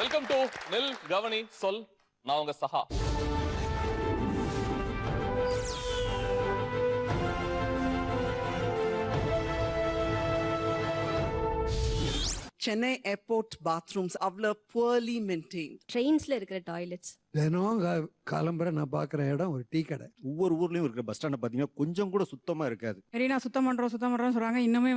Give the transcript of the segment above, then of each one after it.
Welcome to நில் கவனி சொல். நான் உங்க சஹா. சென்னை ஏர்போர்ட் பாத்ரூம்ஸ் அவ்வளோ poorly maintained. ட்ரெயின்ஸ்ல இருக்கிற டாய்லெட்ஸ் தினம் காலம்பரை நான் பார்க்குற இடம் ஒரு டீ கடை. ஒவ்வொரு ஊர்லயும் இருக்கிற பஸ் ஸ்டாண்டை பார்த்தீங்கன்னா கொஞ்சம் கூட சுத்தமா இருக்காது. மெரினா சுத்தம் பண்றோம் சொல்றாங்க. இன்னுமே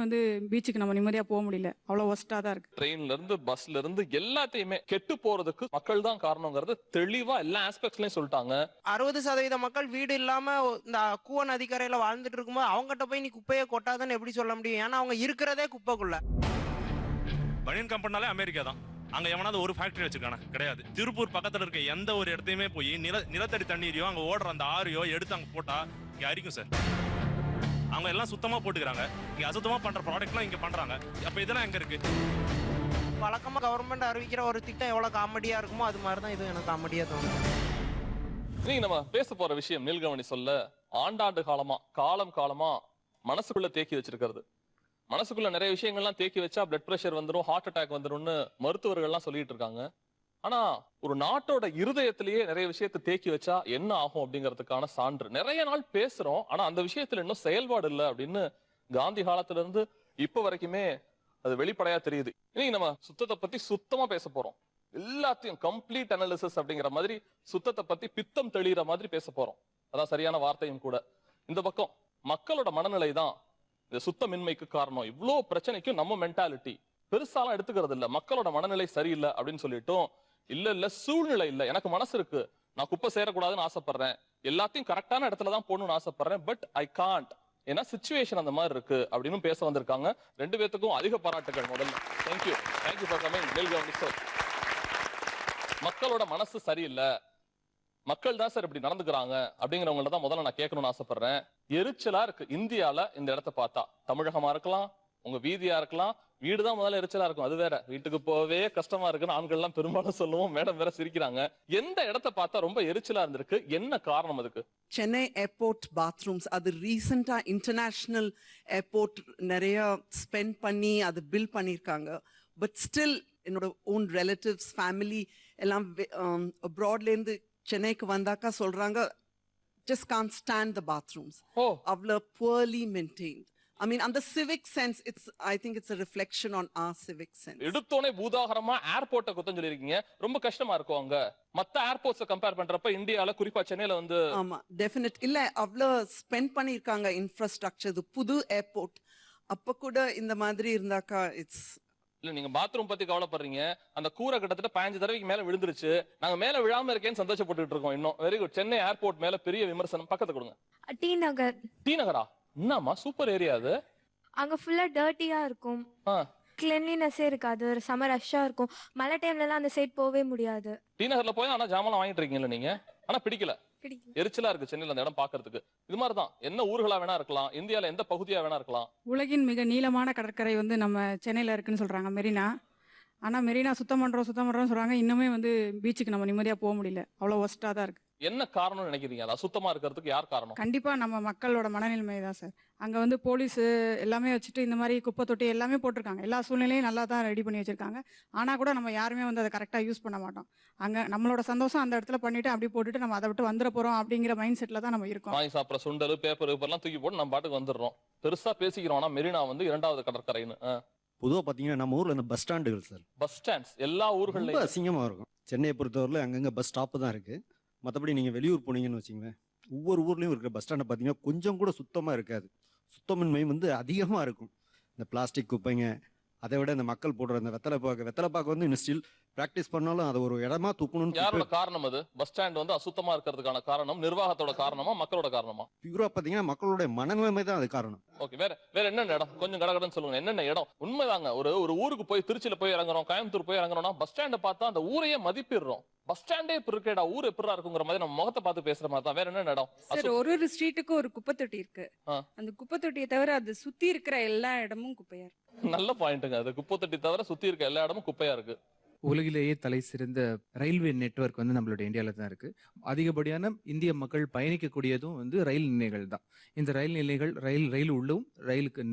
பீச்சுக்கு நம்ம நிம்மதியா போக முடியல. அவ்வளவு ஒஸ்டா தான் இருக்கு. ட்ரெயின்ல இருந்து பஸ்ல இருந்து எல்லாத்தையுமே கெட்டு போறதுக்கு மக்கள் தான் காரணங்கிறது தெளிவா எல்லா ஆஸ்பெக்ட்ஸ்லயும் சொல்லிட்டாங்க. 60% மக்கள் வீடு இல்லாம இந்த கூவ நதிக்கரையில வாழ்ந்துட்டு இருக்கும்போது அவங்ககிட்ட போய் நீ குப்பையை கொட்டாதன்னு எப்படி சொல்ல முடியும்? ஏன்னா அவங்க இருக்கிறதே குப்பைக்குள்ள. பனியன் கம்பெனினாலே அமெரிக்கா தான். அங்க எவனாவது ஒரு ஃபேக்டரி வச்சிருக்கானா? கிடையாது. திருப்பூர் பக்கத்துல இருக்க எந்த ஒரு இடத்தையுமே போய் நிலத்தடி தண்ணீரையோ அங்க ஓடுற அந்த ஆறையோ எடுத்து அங்க போட்டா இங்க அரிக்கும் சார். அவங்க எல்லாம் சுத்தமா போட்டுக்கிறாங்க. இங்க அசுத்தமா பண்ற ப்ராடக்ட்லாம் இங்க பண்றாங்க. அப்ப இதெல்லாம் எங்க இருக்கு? வழக்கமா கவர்மெண்ட் அறிவிக்கிற ஒரு திட்டம் எவ்வளவு காமெடியா இருக்குமோ அது மாதிரிதான் இது எனக்கு காமெடியா தோணுது. நீங்க நம்ம பேச போற விஷயம் நீல்கவனி சொல்ல ஆண்டாண்டு காலமா காலமா மனசுக்குள்ள தேக்கி வச்சிருக்கிறது. மனசுக்குள்ள நிறைய விஷயங்கள்லாம் தேக்கி வச்சா பிளட் பிரஷர் வந்துடும், ஹார்ட் அட்டாக் வந்துடும்னு மருத்துவர்கள்லாம் சொல்லிட்டு இருக்காங்க. ஆனா ஒரு நாட்டோட இருதயத்திலேயே நிறைய விஷயத்தை தேக்கி வச்சா என்ன ஆகும் அப்படிங்கிறதுக்கான சான்று. நிறைய நாள் பேசுறோம், ஆனா அந்த விஷயத்துல இன்னும் செயல்பாடு இல்லை அப்படின்னு காந்தி காலத்துல இருந்து இப்ப வரைக்குமே அது வெளிப்படையா தெரியுது. இன்னைக்கு நம்ம சுத்தத்தை பத்தி சுத்தமா பேச போறோம். எல்லாத்தையும் கம்ப்ளீட் அனாலிசிஸ் அப்படிங்கிற மாதிரி சுத்தத்தை பத்தி பித்தம் தெளிகிற மாதிரி பேச போறோம். அதான் சரியான வார்த்தையும் கூட. இந்த பக்கம் மக்களோட மனநிலை தான் இந்த சுத்தமின்மைக்கு காரணம். இவ்வளவு பிரச்சனைக்கும் நம்ம மென்டாலிட்டி பெருசாலாம் எடுத்துக்கிறது இல்ல. மக்களோட மனநிலை சரியில்லை அப்படின்னு சொல்லிட்டோம். இல்ல சூழ்நிலை இல்ல, எனக்கு மனசு இருக்கு, நான் குப்பை சேரக்கூடாதுன்னு ஆசைப்படுறேன், எல்லாத்தையும் கரெக்டான இடத்துலதான் போகணும்னு ஆசைப்படுறேன், பட் ஐ காண்ட், ஏன்னா சிச்சுவேஷன் அந்த மாதிரி இருக்கு அப்படின்னு பேச வந்திருக்காங்க. ரெண்டு பேத்துக்கும் அதிக பாராட்டுகள். முதல்ல தேங்க்யூ ஃபார் கமிங். மக்களோட மனசு சரியில்லை, மக்கள் தான் சார் இப்படி நடந்துக்கிறாங்க அப்படிங்கிறவங்கள தான் முதல்ல நான் கேட்கணும்னு ஆசைப்படுறேன். எரிச்சலா இருக்கு இந்தியால இந்த இடத்த பார்த்தா. தமிழகமா இருக்கலாம், உங்க வீதியா இருக்கலாம், வீடுதான் முதல்ல எரிச்சலா இருக்கும். அது வேற, வீட்டுக்கு போவே கஷ்டமா இருக்குன்னு ஆண்கள் எல்லாம் பெரும்பாலும் சொல்லுவோம். மேடம் வேற சிரிக்கிறாங்க. எந்த இடத்த பார்த்தா ரொம்ப எரிச்சலா இருந்திருக்கு? என்ன காரணம் அதுக்கு? சென்னை ஏர்போர்ட் பாத்ரூம்ஸ் அது ரீசெண்டா இன்டர்நேஷனல் ஏர்போர்ட் நிறைய ஸ்பெண்ட் பண்ணி அது பில் பண்ணியிருக்காங்க. பட் ஸ்டில் என்னோட ஓன் ரிலேட்டிவ்ஸ் ஃபேமிலி எல்லாம் அப்ராட்லேருந்து சென்னைக்கு வந்தாக்கா சொல்றாங்க just can't stand the bathrooms. அவ்வளோ poorly maintained. I mean, அந்த civic sense, I think it's a reflection on our civic sense. எடுத்தோனே பூதாகரமா ஏர்போர்ட்டை குத்தம் சொல்லிருக்கீங்க. ரொம்ப கஷ்டமா இருக்கும் அங்க. மத்த ஏர்போர்ட்ஸை கம்பேர் பண்றப்ப இந்தியால குறிப்பா சென்னையில ஆமா டெஃபினட் இல்ல, அவ்வளோ ஸ்பெண்ட் பண்ணிருக்காங்க இன்ஃப்ராஸ்ட்ரக்சர். இது புது ஏர்போர்ட். அப்ப கூட இந்த மாதிரி இருந்தாக்கா இட்ஸ் இல்ல. நீங்க பாத்ரூம் பத்தி கவலைப்படுறீங்க, அந்த கூரை கிட்டத்தட்ட 15 தடவைக்கு மேல விழுந்துருச்சு. நாங்க மேல விழாம இருக்கேன்னு சந்தோஷப்பட்டு இருக்கோம். இன்னும் வெரி குட். சென்னை ஏர்போர்ட் மேல பெரிய விமர்சனம். பக்கத்து கொடுங்க. டி நகர். டி நகரா? என்னமா சூப்பர் ஏரியா அது. அங்க ஃபுல்லா டர்ட்டியா இருக்கும். கிளீன்லினஸே இருக்காது. சம்மர் ரஷ்ஷா இருக்கும். மழை டைம்ல எல்லாம் அந்த சைட் போவே முடியாது. டி நகர்ல போய் ஆனா ஜாமான் வாங்கிட்டு இருக்கீங்கல்ல நீங்க, ஆனா பிடிக்கல. எரிச்சலா இருக்கு சென்னையில அந்த இடம் பாக்குறதுக்கு. இது மாதிரிதான் என்ன ஊர்களா வேணா இருக்கலாம், இந்தியால எந்த பகுதியா வேணா இருக்கலாம். உலகின் மிக நீளமான கடற்கரை நம்ம சென்னையில இருக்குன்னு சொல்றாங்க, மெரினா. ஆனா மெரினா சுத்தம் பண்றோம் சொல்றாங்க. இன்னுமே பீச்சுக்கு நம்ம நிம்மதியா போக முடியல. அவ்வளவு ஒஸ்டா தான் இருக்கு. என்ன காரணம் நினைக்கிறீங்க? அது அசுத்தமா இருக்கிறதுக்கு யார் காரணம்? கண்டிப்பா நம்ம மக்களோட மனநிலைமை தான் சார். அங்க போலீஸ் எல்லாமே வச்சுட்டு இந்த மாதிரி குப்பை தொட்டி எல்லாமே போட்டிருக்காங்க. எல்லா சூழ்நிலையும் நல்லா தான் ரெடி பண்ணி வச்சிருக்காங்க. ஆனா கூட நம்ம யாருமே அதை கரெக்டா யூஸ் பண்ண மாட்டோம். அங்க நம்மளோட சந்தோஷம் அந்த இடத்துல பண்ணிட்டு அப்படி போட்டுட்டு நம்ம அதை விட்டு வந்துட போறோம் அப்படிங்கிற மைண்ட் செட்ல தான் நம்ம இருக்கோம். வாங்கி சாப்பிட்ற சுண்டல் பேப்பர் எல்லாம் தூக்கி போட்டு நம்ம பாட்டுக்கு வந்துடுறோம். பெருசா பேசிக்கிறோம். ஆனா மெரினா இரண்டாவது கடற்கரைன்னு. பொதுவா பாத்தீங்கன்னா நம்ம ஊர்ல இந்த பஸ் ஸ்டாண்டுகள் சார், பஸ் ஸ்டாண்ட்ஸ் எல்லா ஊர்கள்லயும் அசிங்கமா இருக்கும். சென்னையை பொறுத்தவரையில அங்கங்க பஸ் ஸ்டாப் தான் இருக்கு. மற்றபடி நீங்கள் வெளியூர் போனீங்கன்னு வச்சிங்களேன், ஒவ்வொரு ஊர்லேயும் இருக்கிற பஸ் ஸ்டாண்டை பார்த்தீங்கன்னா கொஞ்சம் கூட சுத்தமாக இருக்காது. சுத்தமின்மை அதிகமாக இருக்கும். இந்த பிளாஸ்டிக் குப்பைங்க, அதை விட இந்த மக்கள் போடுற அந்த வெத்தலை பாக்கு இன்னும் ஸ்டில் ப்ராக்டிஸ் பண்ணாலும் அதை ஒரு இடமா தூக்கணும்னு. யாரோட காரணம் அது? பஸ் ஸ்டாண்ட் அசுத்தமா இருக்கிறதுக்கான காரணம் நிர்வாகத்தோட காரணமா மக்களோட காரணமா? பியூரா பார்த்தீங்கன்னா மக்களோட மனநிலைமை தான் அது காரணம். ஓகே, வேற என்னென்ன இடம் கொஞ்சம் கடகடன்னு சொல்லுங்க. என்னென்ன இடம்? உண்மைதாங்க. ஒரு ஊருக்கு போய் திருச்சியில போய் இறங்குறோம், கோயம்புத்தூர் போய் இறங்குறோம்னா பஸ் ஸ்டாண்டை பார்த்தா அந்த ஊரையே மதிப்பிடுறோம். பஸ் ஸ்டாண்டே இப்ப இருக்கேடா, ஊர் எப்படா இருக்குங்கிற மாதிரி நம்ம முகத்தை பார்த்து பேசுற மாதிரி தான். வேற என்ன இடம்? சார், ஒரு ஸ்ட்ரீட்டுக்கு ஒரு குப்பை தொட்டி இருக்கு. அந்த குப்பை தொட்டியை தவிர அது சுத்தி இருக்கிற எல்லா இடமும் குப்பையா இருக்கு. நல்ல பாயிண்ட்டுங்க. அது குப்பை தொட்டி தவிர சுத்தி இருக்க எல்லா இடமும் குப்பையா இருக்கு. உலகிலேயே தலை சிறந்த ரயில்வே நெட்வொர்க் வந்து நம்மளோட இந்தியாவில் தான் இருக்கு. அதிகப்படியான இந்திய மக்கள் பயணிக்கக்கூடியதும் வந்து ரயில் நிலையங்கள் தான். இந்த ரயில் நிலையங்கள் ரயில் உள்ளும் ரயிலுக்கு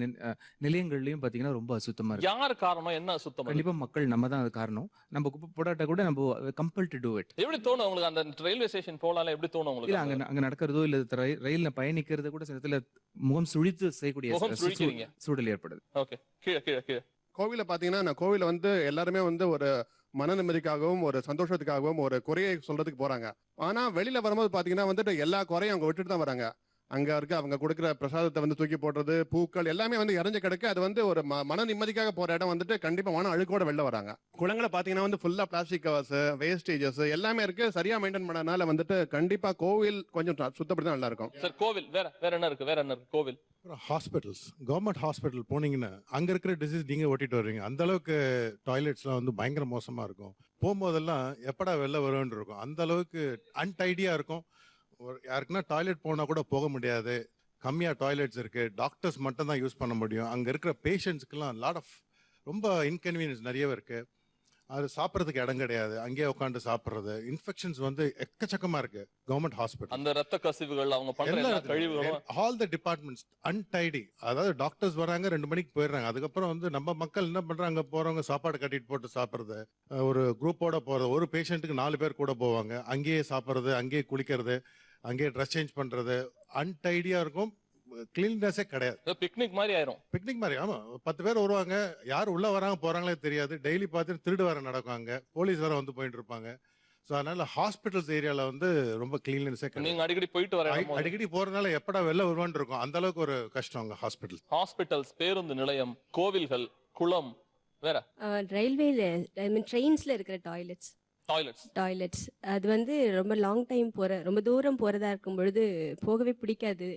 நிலையங்கள்லயும் பாத்தீங்கன்னா ரொம்ப அசுத்தமா இருக்கு. யார் காரணம்? என்ன அசுத்தம்? கண்டிப்பா மக்கள் நம்ம தான் அது காரணம். நம்ம குப்பை போடாட்டா கூட நம்ம கம்பல் டு டூ இட். எப்படி தோணும் உங்களுக்கு அந்த ரயில்வே ஸ்டேஷன் போலால? எப்படி தோணும் உங்களுக்கு? இல்ல அங்க நடக்கிறதோ இல்ல ரயில்ல பயணிக்கிறது கூட சில நேரத்துல முகம் சுழித்து செய்யக்கூடிய சூழல் ஏற்படுது. ஓகே, கீழே கீழே கீழே. கோவில பாத்தீங்கன்னா நான் கோவில வந்து எல்லாருமே வந்து ஒரு மன நிம்மதிக்காகவும் ஒரு சந்தோஷத்துக்காகவும் ஒரு குறையை சொல்றதுக்கு போறாங்க. ஆனா வெளியில வரும்போது பாத்தீங்கன்னா வந்துட்டு எல்லா குறையும் அவங்க விட்டுட்டு தான் வராங்க. அங்க இருக்க அவங்க கொடுக்குற பிரசாதத்தை வந்து தூக்கி போடுறது, பூக்கள் எல்லாமே வந்து இறஞ்சு கிடக்கு. அது வந்து ஒரு மன நிம்மதிக்காக போற இடம் வந்துட்டு கண்டிப்பா மன அழுக்கோட வெளில வராங்க. குளங்களை பாத்தீங்கன்னா வந்து ஃபுல்லா பிளாஸ்டிக் கவர்ஸ், வேஸ்டேஜஸ் எல்லாமே இருக்கு. சரியா மெயின்டைன் பண்ணனால வந்துட்டு கண்டிப்பா கோவில் கொஞ்சம் சுத்தப்படுத்த நல்லா இருக்கும். சார் கோவில் வேற என்ன இருக்கு? வேற என்ன இருக்கு? கோவில் ஹாஸ்பிட்டல்ஸ், கவர்மெண்ட் ஹாஸ்பிட்டல் போனீங்கன்னா அங்க இருக்கிற டிசீஸ் நீங்க ஓட்டிட்டு வருவீங்க. அந்த அளவுக்கு டாய்லெட்ஸ்லாம் வந்து பயங்கர மோசமா இருக்கும். போகும்போதெல்லாம் எப்படா வெளில வரும்னு இருக்கும். அந்த அளவுக்கு அன்டைடியா இருக்கும். யாருக்குன்னா டாய்லெட் போனா கூட போக முடியாது. கம்மியா டாய்லெட்ஸ் இருக்கு. டாக்டர்ஸ் மட்டும் தான் யூஸ் பண்ண முடியும். அங்க இருக்கிற பேஷண்ட்ஸ்க்குலாம் லாட் ஆஃப் ரொம்ப இன்கன்வீனியன்ஸ் நிறையவே இருக்கு. அது சாப்பிட்றதுக்கு இடம் கிடையாது. அங்கேயே உட்காந்து சாப்பிட்றது. இன்ஃபெக்ஷன்ஸ் வந்து எக்கச்சக்கமா இருக்கு கவர்மெண்ட் ஹாஸ்பிட்டல். அந்த ரத்த கசிவுகள், அவங்க பண்ற கழிவுகளும், ஆல் த டிபார்ட்மெண்ட்ஸ் அன்டைடி. அதாவது டாக்டர்ஸ் வராங்க 2 மணிக்கு போயிடுறாங்க. அதுக்கப்புறம் வந்து நம்ம மக்கள் என்ன பண்றாங்க, போறவங்க சாப்பாடு கட்டிட்டு போட்டு சாப்பிட்றது, ஒரு குரூப்போட போறது. ஒரு பேஷண்ட்டுக்கு 4 பேர் கூட போவாங்க. அங்கேயே சாப்பிட்றது, அங்கேயே குளிக்கிறது, அங்கேயே ட்ரெஸ் சேஞ்ச் பண்றது. அன்டைடியா இருக்கும். கிளீன்னஸே கிடையாது. பிக்னிக் மாதிரி ஆயிரும். பிக்னிக் மாதிரி. ஆமா, 10 பேர் வருவாங்க. யார் உள்ள வராங்க போறாங்களே தெரியாது. டெய்லி பார்த்துட்டு திருடு வேற நடக்கும். அங்க போலீஸ் வேற வந்து போயிட்டு இருப்பாங்க. ஸோ அதனால ஹாஸ்பிட்டல்ஸ் ஏரியால வந்து ரொம்ப கிளீன்லெஸ்ஸே கிடையாது. நீங்க அடிக்கடி போயிட்டு வர அடிக்கடி போறதுனால எப்படா வெளில வருவான்னு இருக்கும். அந்த அளவுக்கு ஒரு கஷ்டம் அங்க ஹாஸ்பிட்டல்ஸ், பேருந்து நிலையம், கோவில்கள், குளம், வேற ரயில்வேல ட்ரெயின்ஸ்ல இருக்கிற டாய்லெட்ஸ் அது வந்து ரொம்ப லாங் டைம் ரொம்ப தூரம் போறதா இருக்கும் பொழுது போகவே பிடிக்காது.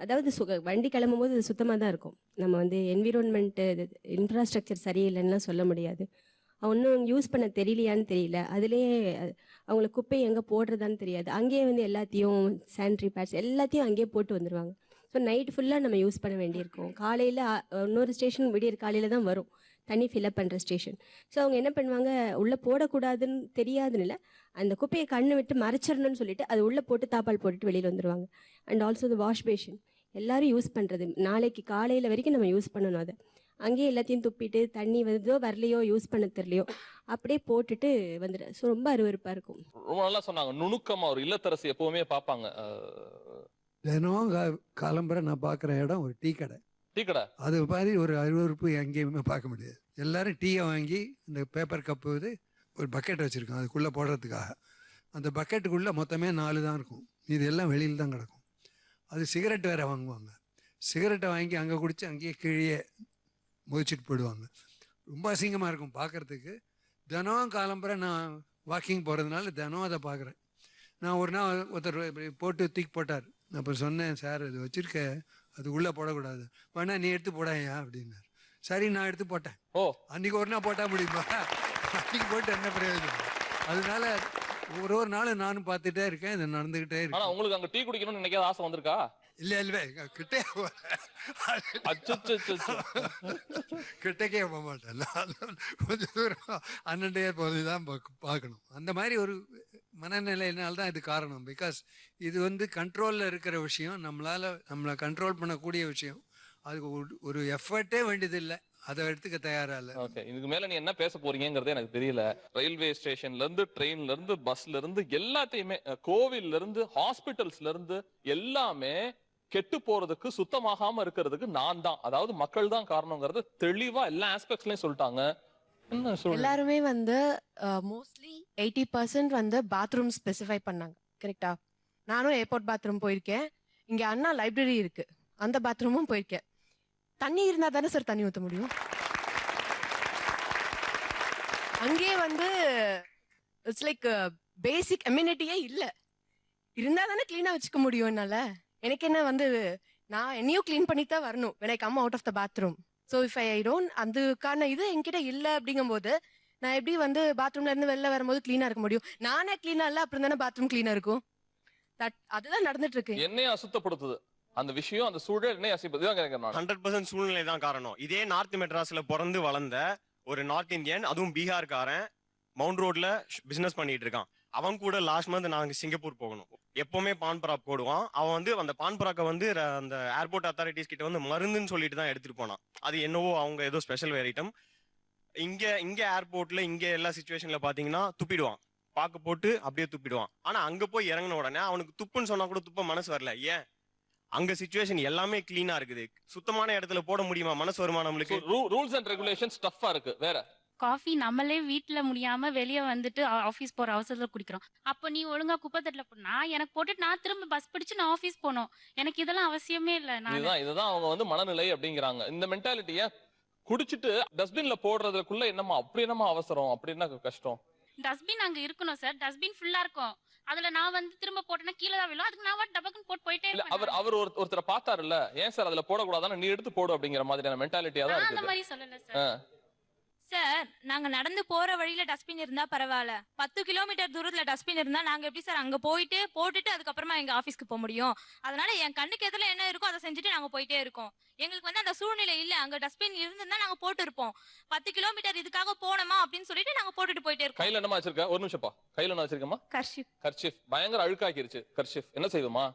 அதாவது வண்டி கிளம்பும் போது அது சுத்தமாக தான் இருக்கும். நம்ம வந்து என்விரான்மெண்ட்டு இன்ஃப்ராஸ்ட்ரக்சர் சரியில்லைன்னா சொல்ல முடியாது. ஒன்றும் யூஸ் பண்ண தெரியலையான்னு தெரியல. அதுலேயே அவங்களுக்கு குப்பை எங்கே போடுறதான்னு தெரியாது. அங்கேயே வந்து எல்லாத்தையும் சானிட்ரி பேட்ஸ் எல்லாத்தையும் அங்கேயே போட்டு வந்துடுவாங்க. ஸோ நைட் ஃபுல்லாக நம்ம யூஸ் பண்ண வேண்டியிருக்கும். காலையில் இன்னொரு ஸ்டேஷன் விடியற் காலையில் தான் வரும், தண்ணி ஃபில்அப் பண்ணுற ஸ்டேஷன். ஸோ அவங்க என்ன பண்ணுவாங்க, உள்ளே போடக்கூடாதுன்னு தெரியாதுன்னு அந்த குப்பையை கண்ணு விட்டு மறைச்சிடணும்னு சொல்லிட்டு அது உள்ளே போட்டு தாப்பால் போட்டுட்டு வெளியில் வந்துடுவாங்க. And also the wash basin எல்லாரும் யூஸ் பண்ணுறது, நாளைக்கு காலையில் வரைக்கும் நம்ம யூஸ் பண்ணணும். அதை அங்கேயே எல்லாத்தையும் துப்பிட்டு தண்ணி வருதோ வரலையோ யூஸ் பண்ண தெரியலையோ அப்படியே போட்டுட்டு வந்துடு. ஸோ ரொம்ப அருவருப்பாக இருக்கும். ரொம்ப நல்லா சொன்னாங்க. நுணுக்கமாக ஒரு இல்லத்தரசி எப்பவுமே பார்ப்பாங்க. தினம் காலம்பரை நான் பார்க்குற இடம் ஒரு டீ கடை. அது மாதிரி ஒரு அருவறுப்பு எங்கேயுமே பார்க்க முடியாது. எல்லாரும் டீயை வாங்கி இந்த பேப்பர் கப்பு ஒரு பக்கெட் வச்சுருக்கோம் அதுக்குள்ளே போடுறதுக்காக. அந்த பக்கெட்டுக்குள்ளே மொத்தமே 4 தான் இருக்கும். இது எல்லாம் வெளியில் தான் கிடக்கும். அது சிகரெட் வேறு வாங்குவாங்க. சிகரெட்டை வாங்கி அங்கே குடித்து அங்கேயே கீழே முடிச்சுட்டு போயிடுவாங்க. ரொம்ப அசிங்கமாக இருக்கும் பார்க்குறதுக்கு. தினம் காலம்பரை நான் வாக்கிங் போகிறதுனால தினம் அதை பார்க்குறேன். நான் ஒரு நாள் ஒருத்தர் போட்டு தூக்கி போட்டார். நான் இப்போ சொன்னேன், சார் இது வச்சுருக்க அது உள்ளே போடக்கூடாது, வேணா நீ எடுத்து போடாயா அப்படின்னாரு. சரி நான் எடுத்து போட்டேன். அன்றைக்கி ஒரு நாள் போட்டால் முடியுமா? அன்றைக்கி போட்டு என்ன பிரயோஜனம்? அதனால ஒரு நாள் நானும் பார்த்துட்டே இருக்கேன், இது நடந்துகிட்டே இருக்கு. உங்களுக்கு அங்கே டீ குடிக்கணும்னு நினைக்காத ஆசை வந்திருக்கா? இல்ல கிட்டே கிட்டக்கே போக மாட்டேன். கொஞ்சம் தூரம் அண்ணன்டே போதுதான் பார்க்கணும். அந்த மாதிரி ஒரு மனநிலையினால்தான் இது காரணம். பிகாஸ் இது வந்து கண்ட்ரோல்ல இருக்கிற விஷயம், நம்மளை கண்ட்ரோல் பண்ணக்கூடிய விஷயம். அதுக்கு ஒரு எஃபர்ட்டே வேண்டியது இல்லை, அதை எடுத்துக்க தயாரா இல்ல. ஓகே, இதுக்கு மேல நீ என்ன பேச போறீங்கங்கறதே எனக்கு தெரியல. ரயில்வே ஸ்டேஷன்ல இருந்து, ட்ரெயின்ல இருந்து, பஸ்ல இருந்து, எல்லாத்தையுமே, கோவில்ல இருந்து, ஹாஸ்பிட்டல்ஸ்ல இருந்து எல்லாமே கெட்டு போறதுக்கு, சுத்தமாகாம இருக்கிறதுக்கு நான் தான், அதாவது மக்கள் தான் காரணங்கிறது தெளிவா எல்லா ஆஸ்பெக்ட்ஸ்லயும் சொல்லிட்டாங்க. எல்லாருமே வந்து மோஸ்ட்லி 80% வந்து பாத்ரூம் ஸ்பெசிஃபை பண்ணாங்க. கரெக்டா? நானும் ஏர்போர்ட் பாத்ரூம் போயிருக்கேன். இங்க அண்ணா லைப்ரரி இருக்கு, அந்த பாத்ரூமும் போயிருக்கேன். தண்ணி இருந்தா தானே சார் தண்ணி ஊற்ற முடியும். அங்கே வந்து இட்ஸ் லைக் பேசிக் அம்யூனிட்டியே இல்ல. இருந்தா தானே கிளீனா வச்சுக்க முடியும் என்னால. எனக்கு என்ன வந்து நான் என்னையும் கிளீன் பண்ணி தான் வரணும் when I come out of the bathroom. So if I don't, அதுக்கான இது என்கிட்ட இல்ல அப்படிங்கும் போது நான் எப்படி வந்து பாத்ரூம்ல இருந்து வெளில வரும்போது கிளீனா இருக்க முடியும்? நானே கிளீனா இல்ல, அப்புறம் தானே பாத்ரூம் கிளீனா இருக்கும். அதுதான் நடந்துட்டு இருக்கு. என்னைய அசுத்தப்படுத்துது அந்த விஷயம், அந்த சூழல் என்னைய அசுத்தப்படுத்துது. 100% சூழ்நிலை தான் காரணம். இதே நார்த் மெட்ராஸ்ல பிறந்து வளர்ந்த ஒரு நார்த் இந்தியன், அதுவும் பீகார்காரன், மவுண்ட் ரோட்ல பிசினஸ் பண்ணிட்டு இருக்கான். அவன் கூட லாஸ்ட் மந்த் நாங்க சிங்கப்பூர் போகணும். எப்பவுமே பான் பராக் போடுவான். அவன் வந்து அந்த பான் பராக்கை வந்து அந்த ஏர்போர்ட் அத்தாரிட்டிஸ் கிட்ட வந்து மருந்துன்னு சொல்லிட்டு தான் எடுத்துட்டு போனான். அது என்னவோ அவங்க ஏதோ ஸ்பெஷல் வேர் ஐட்டம். இங்க ஏர்போர்ட்ல இங்க எல்லா சிச்சுவேஷன்ல பாத்தீங்கன்னா துப்பிடுவான். பாக்கு போட்டு அப்படியே துப்பிடுவான். ஆனா அங்க போய் இறங்கின உடனே அவனுக்கு துப்புன்னு சொன்னா கூட துப்ப மனசு வரல. ஏன்? அங்க சிச்சுவேஷன் எல்லாமே கிளீனா இருக்குது. சுத்தமான இடத்துல போட முடியுமா? மனசு வருமா நம்மளுக்கு? ரூல்ஸ் அண்ட் ரெகுலேஷன்ஸ் டஃப்பா இருக்கு. வேற காஃபி நம்மளே வீட்ல முடியாம வெளியே வந்துட்டு ஆஃபீஸ் போற அவசரத்துல குடிக்கிறோம். அப்போ நீ ஒழுங்கா குப்பை தட்டுல போனா எனக்கு போட்டுட்டு நான் திரும்ப பஸ் பிடிச்சு நான் ஆஃபீஸ் போனோம். எனக்கு இதெல்லாம் அவசியமே இல்ல. இதுதான் அவங்க வந்து மனநிலை அப்படிங்கிறாங்க. இந்த மென்டாலிட்டிய குடிச்சிட்டு டஸ்ட்பின்ல போடுறதுக்குள்ள என்னமா அப்படி என்னமா அவசரம், அப்படி என்ன கஷ்டம்? டஸ்ட்பின் அங்க இருக்கணும் சார். டஸ்ட்பின் ஃபுல்லா இருக்கும். அதுல நான் வந்து திரும்ப போட்டேன்னா கீழே தான் விழும். அதுக்கு நான் டபக்குன்னு போட்டு போயிட்டே இருப்பேன். அவர் ஒருத்தரை பார்த்தாருல்ல, ஏன் சார் அதுல போடக்கூடாதான்னு, நீ எடுத்து போடு அப்படிங்கிற மாதிரியான மென்டாலிட்டியா தான் இருக்கு. அந்த மாதிரி சொல்லல சார். சார் நாங்க நடந்து போற வழியில டஸ்ட்பின் இருந்தா பரவாயில்ல, 10 கிலோமீட்டர் தூரத்துல டஸ்ட்பின் இருந்தா நாங்க எப்படி சார் அங்க போயிட்டு போட்டுட்டு அதுக்கப்புறமா எங்க ஆபீஸ்க்கு போக முடியும்? அதனால என் கண்ணுக்கு எதுல என்ன இருக்கோ அதை செஞ்சுட்டு நாங்க போயிட்டே இருக்கோம். எங்களுக்கு வந்து அந்த சூழ்நிலை இல்ல. அங்க டஸ்ட்பின் இருந்திருந்தா நாங்க போட்டு இருப்போம். 10 கிலோமீட்டர் இதுக்காக போனோமா அப்படின்னு சொல்லிட்டு நாங்க போட்டுட்டு போயிட்டே இருக்கோம். கையில என்னமா வச்சிருக்க? ஒரு நிமிஷம்ப்பா. கையில என்ன வச்சிருக்கமா? கர்ஷிப். பயங்கர அழுக்காக்கிருச்சு கர்ஷிப். என்ன செய்வோமா?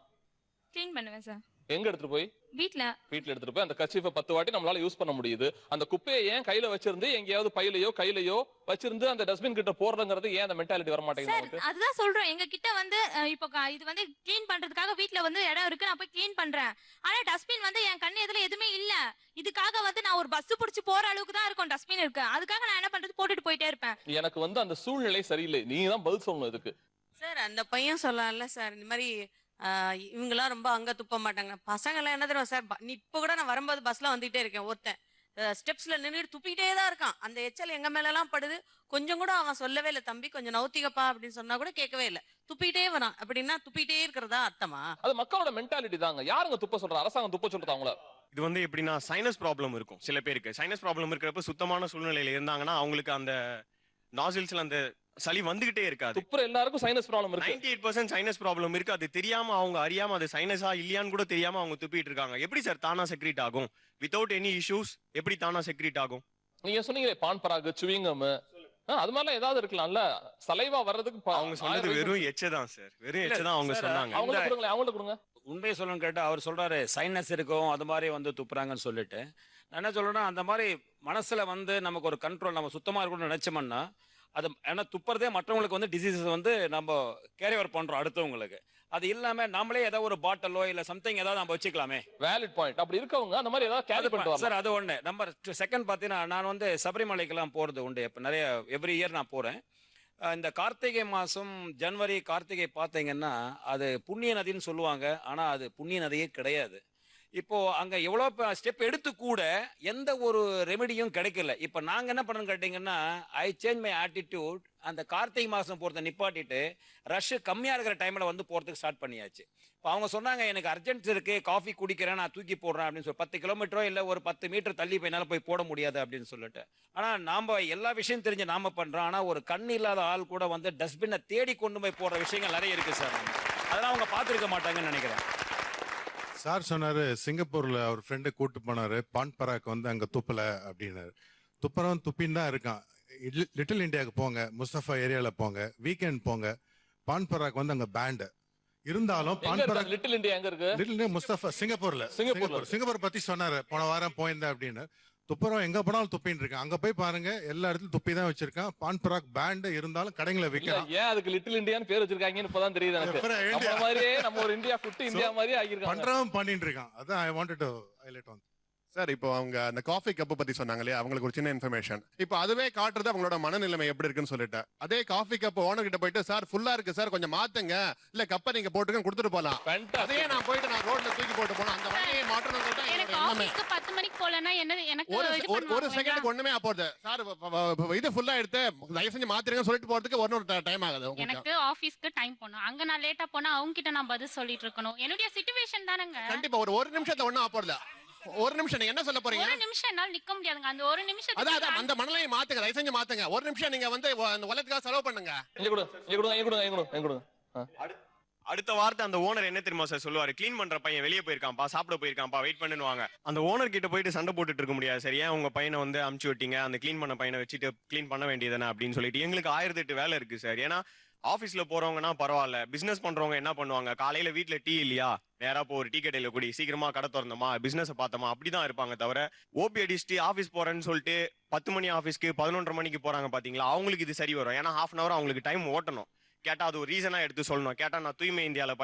க்ளீன் பண்ணுவேன் சார். எங்க எடுத்துட்டு போய்? வீட்ல எடுத்துட்டு போய் அந்த கர்ஷிப்பை 10 வாட்டி நம்மளால யூஸ் பண்ண முடியுது. அந்த குப்பையை ஏன் கையில வச்சிருந்து எங்கேயாவது பையிலையோ கையிலையோ வச்சிருந்து அந்த டஸ்ட்பின் கிட்ட போடுறங்கிறது ஏன் அந்த மென்டாலிட்டி வர மாட்டேங்குது? அதுதான் சொல்றோம். எங்க கிட்ட வந்து இப்போ இது வந்து க்ளீன் பண்றதுக்காக வீட்ல வந்து இடம் இருக்கு, நான் போய் க்ளீன் பண்றேன். ஆனா டஸ்ட்பின் வந்து என் கண்ணு எதுல எதுவுமே இல்ல. இதுக்காக வந்து நான் ஒரு பஸ் பிடிச்சு போற அளவுக்கு தான் இருக்கும் டஸ்ட்பின் இருக்கு. அதுக்காக நான் என்ன பண்றது, போட்டுட்டு போயிட்டே இருப்பேன். எனக்கு வந்து அந்த சூழ்நிலை சரியில்லை. நீங்க தான் பதில் சொல்லணும் இதுக்கு. சார் அந்த பையன் சொல்லலாம்ல சார், இந்த மாதிரி இவங்கெல்லாம் ரொம்ப அங்க துப்ப மாட்டாங்க. பசங்க எல்லாம் என்ன தெரியும் சார், இப்ப கூட நான் வரும்போது பஸ்ல வந்துட்டே இருக்கேன், ஒருத்தன் ஸ்டெப்ஸ்ல நின்றுட்டு துப்பிக்கிட்டே தான் இருக்கான். அந்த எச்சல் எங்க மேல எல்லாம் படுது. கொஞ்சம் கூட அவன் சொல்லவே இல்லை, தம்பி கொஞ்சம் நவுத்திகப்பா அப்படின்னு சொன்னா கூட கேட்கவே இல்லை. துப்பிட்டே வரான். அப்படின்னா துப்பிட்டே இருக்கிறதா அர்த்தமா? அது மக்களோட மென்டாலிட்டி தாங்க. யாருங்க துப்ப சொல்றா? அரசாங்கம் துப்ப சொல்றது அவங்கள. இது வந்து எப்படின்னா சைனஸ் ப்ராப்ளம் இருக்கும் சில பேருக்கு. சைனஸ் ப்ராப்ளம் இருக்கிறப்ப சுத்தமான சூழ்நிலையில இருந்தாங்கன்னா அவங்களுக்கு அந்த நாசில்ஸ்ல அந்த சளி வந்துகிட்டே இருக்காது. துப்புற எல்லாருக்கும் சைனஸ் ப்ராப்ளம் இருக்கு. 98% சைனஸ் ப்ராப்ளம் இருக்கு. அது தெரியாம அவங்க அறியாம அது சைனஸா இல்லையான்னு கூட தெரியாம அவங்க துப்பிட்டு இருக்காங்க. எப்படி சார் தானா செக்ரீட் ஆகும்? வித்வுட் எனி இஷ்யூஸ் எப்படி தானா செக்ரீட் ஆகும்? நீங்க சொன்னீங்களே பான் பராகு, சுவிங்கம், அது மாதிரிலாம் ஏதாவது இருக்கலாம்ல. சலைவா வர்றதுக்கு அவங்க சொன்னது வெறும் எச்சதான் சார். வெறும் எச்சதான் அவங்க சொன்னாங்க. அவங்களுக்கு கொடுங்க. உண்மையை சொல்லணும்னு கேட்டா அவர் சொல்றாரு சைனஸ் இருக்கும் அது மாதிரி வந்து துப்புறாங்கன்னு சொல்லிட்டு. நான் என்ன சொல்றேன்னா அந்த மாதிரி மனசுல வந்து நமக்கு ஒரு கண்ட்ரோல், நம்ம சுத்தமா இருக்கணும்னு நினைச்சோம்னா அது ஏன்னா துப்புறதே மற்றவங்களுக்கு வந்து டிசீசஸ் வந்து நம்ம கேரி ஓவர் பண்றோம் அடுத்தவங்களுக்கு. அது இல்லாம நம்மளே ஏதாவது ஒரு பாட்டிலோ இல்ல சம்திங் ஏதாவது நம்ம வச்சுக்கலாமே. Valid point. அப்படி இருக்கவங்க அந்த மாதிரி ஏதாவது கேரி பண்ணிட்டு வரலாம் சார். அது ஒண்ணு. நம்பர் செகண்ட் பாத்தீங்கன்னா நான் வந்து சபரிமலைக்கெல்லாம் போறது உண்டு. இப்ப நிறைய எவ்ரி இயர் நான் போறேன். இந்த கார்த்திகை மாதம் ஜனவரி கார்த்திகை பார்த்தீங்கன்னா அது புண்ணிய நதின்னு சொல்லுவாங்க. ஆனால் அது புண்ணிய நதியே கிடையாது. இப்போ அங்கே எவ்வளோ ஸ்டெப் எடுத்து கூட எந்த ஒரு ரெமெடியும் கிடைக்கல. இப்போ நாங்கள் என்ன பண்ணணும்னு கேட்டிங்கன்னா ஐ சேஞ்ச் மை ஆட்டிடியூட். அந்த கார்த்திகை மாதம் போகிறத நிப்பாட்டிட்டு ரஷ் கம்மியாக இருக்கிற டைமில் வந்து போகிறதுக்கு ஸ்டார்ட் பண்ணியாச்சு. இப்போ அவங்க சொன்னாங்க எனக்கு அர்ஜென்ட் இருக்குது, காஃபி குடிக்கிறேன், நான் தூக்கி போடுறேன் அப்படின்னு சொல்லி 10 கிலோமீட்டரோ இல்லை ஒரு 10 மீட்டர் தள்ளி போயினால போய் போட முடியாது அப்படின்னு சொல்லிட்டு. ஆனால் நாம் எல்லா விஷயம் தெரிஞ்சு நாம் பண்ணுறோம். ஆனால் ஒரு கண் இல்லாத ஆள் கூட வந்து டஸ்ட்பினை தேடி கொண்டு போய் போடுற விஷயங்கள் நிறைய இருக்குது சார். அதெல்லாம் அவங்க பார்த்துருக்க மாட்டாங்கன்னு நினைக்கிறேன். சார் சொன்னாரு சிங்கப்பூர்ல அவர் ஃப்ரெண்டு கூட்டு போனாரு, பான் பராக் வந்து அங்க துப்பல அப்படின்னாரு. துப்புறவன் துப்பின்னு தான் இருக்கான். லிட்டில் இந்தியாவுக்கு போங்க, முஸ்தபா ஏரியால போங்க, வீக்கெண்ட் போங்க, பான் பராக் வந்து அங்க பேண்ட் இருந்தாலும் பான் பராக். லிட்டில் இந்தியா எங்க இருக்கு? லிட்டில் இந்தியா முஸ்தபா சிங்கப்பூர் பத்தி சொன்னாரு. போன வாரம் போயிருந்தேன் அப்படின்னு. துப்புறவன் எங்க போனாலும் துப்பின்னு இருக்கான். அங்க போய் பாருங்க, எல்லா இடத்துலயும் துப்பி தான் வச்சிருக்கான். பான் பராக் பேண்ட் இருந்தாலும் கடைங்களை விற்கிறான். ஏன் அதுக்கு லிட்டில் இந்தியான்னு பேர் வச்சிருக்காங்கன்னு இப்பதான் தெரியுது எனக்கு. நம்ம மாதிரியே நம்ம ஒரு இந்தியா குட்டி இந்தியா மாதிரி ஆகிருக்காங்க. பண்றவன் பண்ணிட்டு இருக்கான். அதான் I wanted to highlight on. Sir இப்போ அவங்க அந்த காஃபி கப் பத்தி சொன்னாங்க இல்லையா, அவங்களுக்கு ஒரு சின்ன இன்ஃபர்மேஷன். இப்போ அதுவே காட்டுறது அவங்களோட மனநிலைமை எப்படி இருக்குன்னு சொல்லிட்டு, அதே காஃபி கப் ஓனர் கிட்ட போயிட்டு சார் ஃபுல்லா இருக்கு சார் கொஞ்சம் மாத்துங்க, இல்ல கப்பை நீங்க போட்டுக்க கொடுத்துட்டு போலாம். அதே நான் போயிட்டு நான் ரோட்ல தூக்கி போட்டு போனேன். அந்த வழியை மாற்றணும் சொல்லிட்டு எனக்கு ஆபீஸ்க்கு 10 மணிக்கு போலனா என்ன எனக்கு ஒரு செகண்டுக்கு ஒண்ணுமே ஆப்போது சார். இது ஃபுல்லா எடுத்து தயவு செஞ்சு மாத்திருங்க சொல்லிட்டு போறதுக்கு ஒரு டைம் ஆகுது. எனக்கு ஆபீஸ்க்கு டைம் போணும். அங்க நான் லேட்டா போனா அவங்க கிட்ட நான் பதில் சொல்லிட்டு இருக்கணும். என்னுடைய சிச்சுவேஷன் தானங்க. கண்டிப்பா ஒரு நிமிஷத்துல ஒண்ணும் ஆப்போது. ஒரு நிமிஷம் நீங்க என்ன சொல்ல போறீங்க? ஒரு நிமிஷம் என்னால நிக்க முடியாதுங்க. அந்த ஒரு நிமிஷத்துக்கு அதான் அந்த மனநிலையை மாத்துங்க, தயவு செஞ்சு மாத்துங்க. ஒரு நிமிஷம் நீங்க வந்து அந்த உலகத்துக்காக செலவு பண்ணுங்க. அடுத்த வார்த்தை அந்த ஓனர் என்ன தெரியுமா சார் சொல்லுவாரு, க்ளீன் பண்ற பையன் வெளியே போயிருக்கான்ப்பா, சாப்பிட போயிருக்கான்ப்பா, வெயிட் பண்ணுவாங்க. அந்த ஓனர் கிட்ட போயிட்டு சண்டை போட்டுட்டு இருக்க முடியாது சார். ஏன் உங்க பையனை வந்து அமுச்சு விட்டீங்க, அந்த க்ளீன் பண்ண பையனை வச்சுட்டு க்ளீன் பண்ண வேண்டியதானே அப்படின்னு சொல்லிட்டு எங்களுக்கு 1008 வேலை இருக்கு சார். ஏன்னா ஆஃபீஸ்ல போறவங்கன்னா பரவாயில்ல, பிசினஸ் பண்றவங்க என்ன பண்ணுவாங்க, காலையில வீட்டுல டீ இல்லையா, நேரா போ ஒரு டீ கடையில கூடி சீக்கிரமா கடை திறந்தோமா பிசினஸ் பார்த்தோமா அப்படிதான் இருப்பாங்க தவிர, ஓபி அடிச்சுட்டு ஆஃபீஸ் போறேன்னு சொல்லிட்டு 10 மணி ஆஃபீஸ்க்கு 11:30 மணிக்கு போறாங்க பாத்தீங்களா, அவங்களுக்கு இது சரி வரும். ஏன்னா ½ hour அவங்களுக்கு டைம் ஓட்டணும். கேட்டா அது ஒரு ரீசனா எடுத்து சொல்லணும். கேட்டா நான் தூய்மை இந்தியால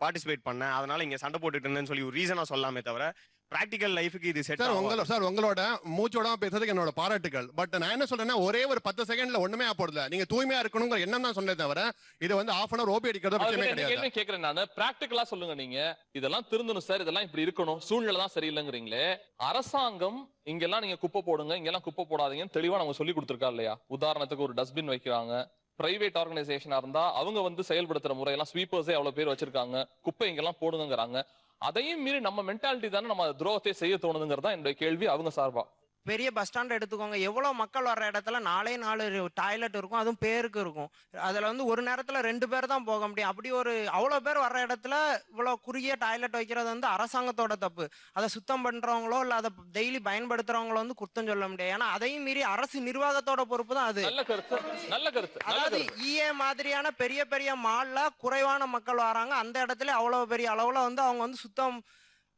பார்ட்டிசிபேட் பண்ணேன், அதனால இங்க சண்டை போட்டுட்டு இருந்தேன்னு சொல்லி ஒரு ரீசனா சொல்லாமே தவிர பிராக்டிகல் லைஃபுக்கு இது செட் ஆகும். சார் உங்களோட மூச்சோட பேசுறதுக்கு என்னோட பாராட்டுகள். பட் நான் என்ன சொல்றேன்னா, ஒரே ஒரு 10 செகண்ட்ல ஒண்ணுமே போடல. நீங்க தூய்மையா இருக்கணுங்கிற எண்ணம் தான் சொன்னே தவிர இது வந்து ½ hour ஓபி அடிக்கிறது விஷயமே கிடையாது. கேக்குறேன் நான், பிராக்டிகலா சொல்லுங்க. நீங்க இதெல்லாம் திருந்தணும் சார், இதெல்லாம் இப்படி இருக்கணும், சூழ்நிலை தான் சரியில்லைங்கிறீங்களே. அரசாங்கம் இங்கெல்லாம் நீங்க குப்பை போடுங்க, இங்கெல்லாம் குப்பை போடாதீங்கன்னு தெளிவா நம்ம சொல்லி கொடுத்துருக்கா இல்லையா? உதாரணத்துக்கு ஒரு டஸ்ட்பின் வைக்கிறாங்க. பிரைவேட் ஆர்கனைசேஷனா இருந்தா அவங்க வந்து செயல்படுத்துற முறையெல்லாம் ஸ்வீப்பர்ஸே அவ்வளவு பேர் வச்சிருக்காங்க, குப்பை இங்கெல்லாம் போடுங்கிறாங்க. அதையும் மீறி நம்ம மென்டாலிட்டி தானே நம்ம துரோகத்தை செய்ய தோணுதுங்கிறதா என்னுடைய கேள்வி அவங்க சார்பா. பெரிய பஸ் ஸ்டாண்ட் எடுத்துக்கோங்க, எவ்வளவு மக்கள் வர்ற இடத்துல 4 டாய்லெட் இருக்கும், அதுவும் பேருக்கு இருக்கும். அதுல வந்து ஒரு நேரத்துல 2 பேர் தான் போக முடியும். அப்படி ஒரு அவ்வளவு பேர் வர்ற இடத்துல இவ்வளவு குறுகிய டாய்லெட் வைக்கிறது வந்து அரசாங்கத்தோட தப்பு. அதை சுத்தம் பண்றவங்களோ இல்ல அதை டெய்லி பயன்படுத்துறவங்களோ வந்து குத்தம் சொல்ல முடியாது. ஏன்னா அதையும் மீறி அரசு நிர்வாகத்தோட பொறுப்பு தான் அது. நல்ல கருத்து, நல்ல கருத்து. அதாவது EA மாதிரியான பெரிய பெரிய மால்ல குறைவான மக்கள் வராங்க, அந்த இடத்துல அவ்வளவு பெரிய அளவுல வந்து அவங்க வந்து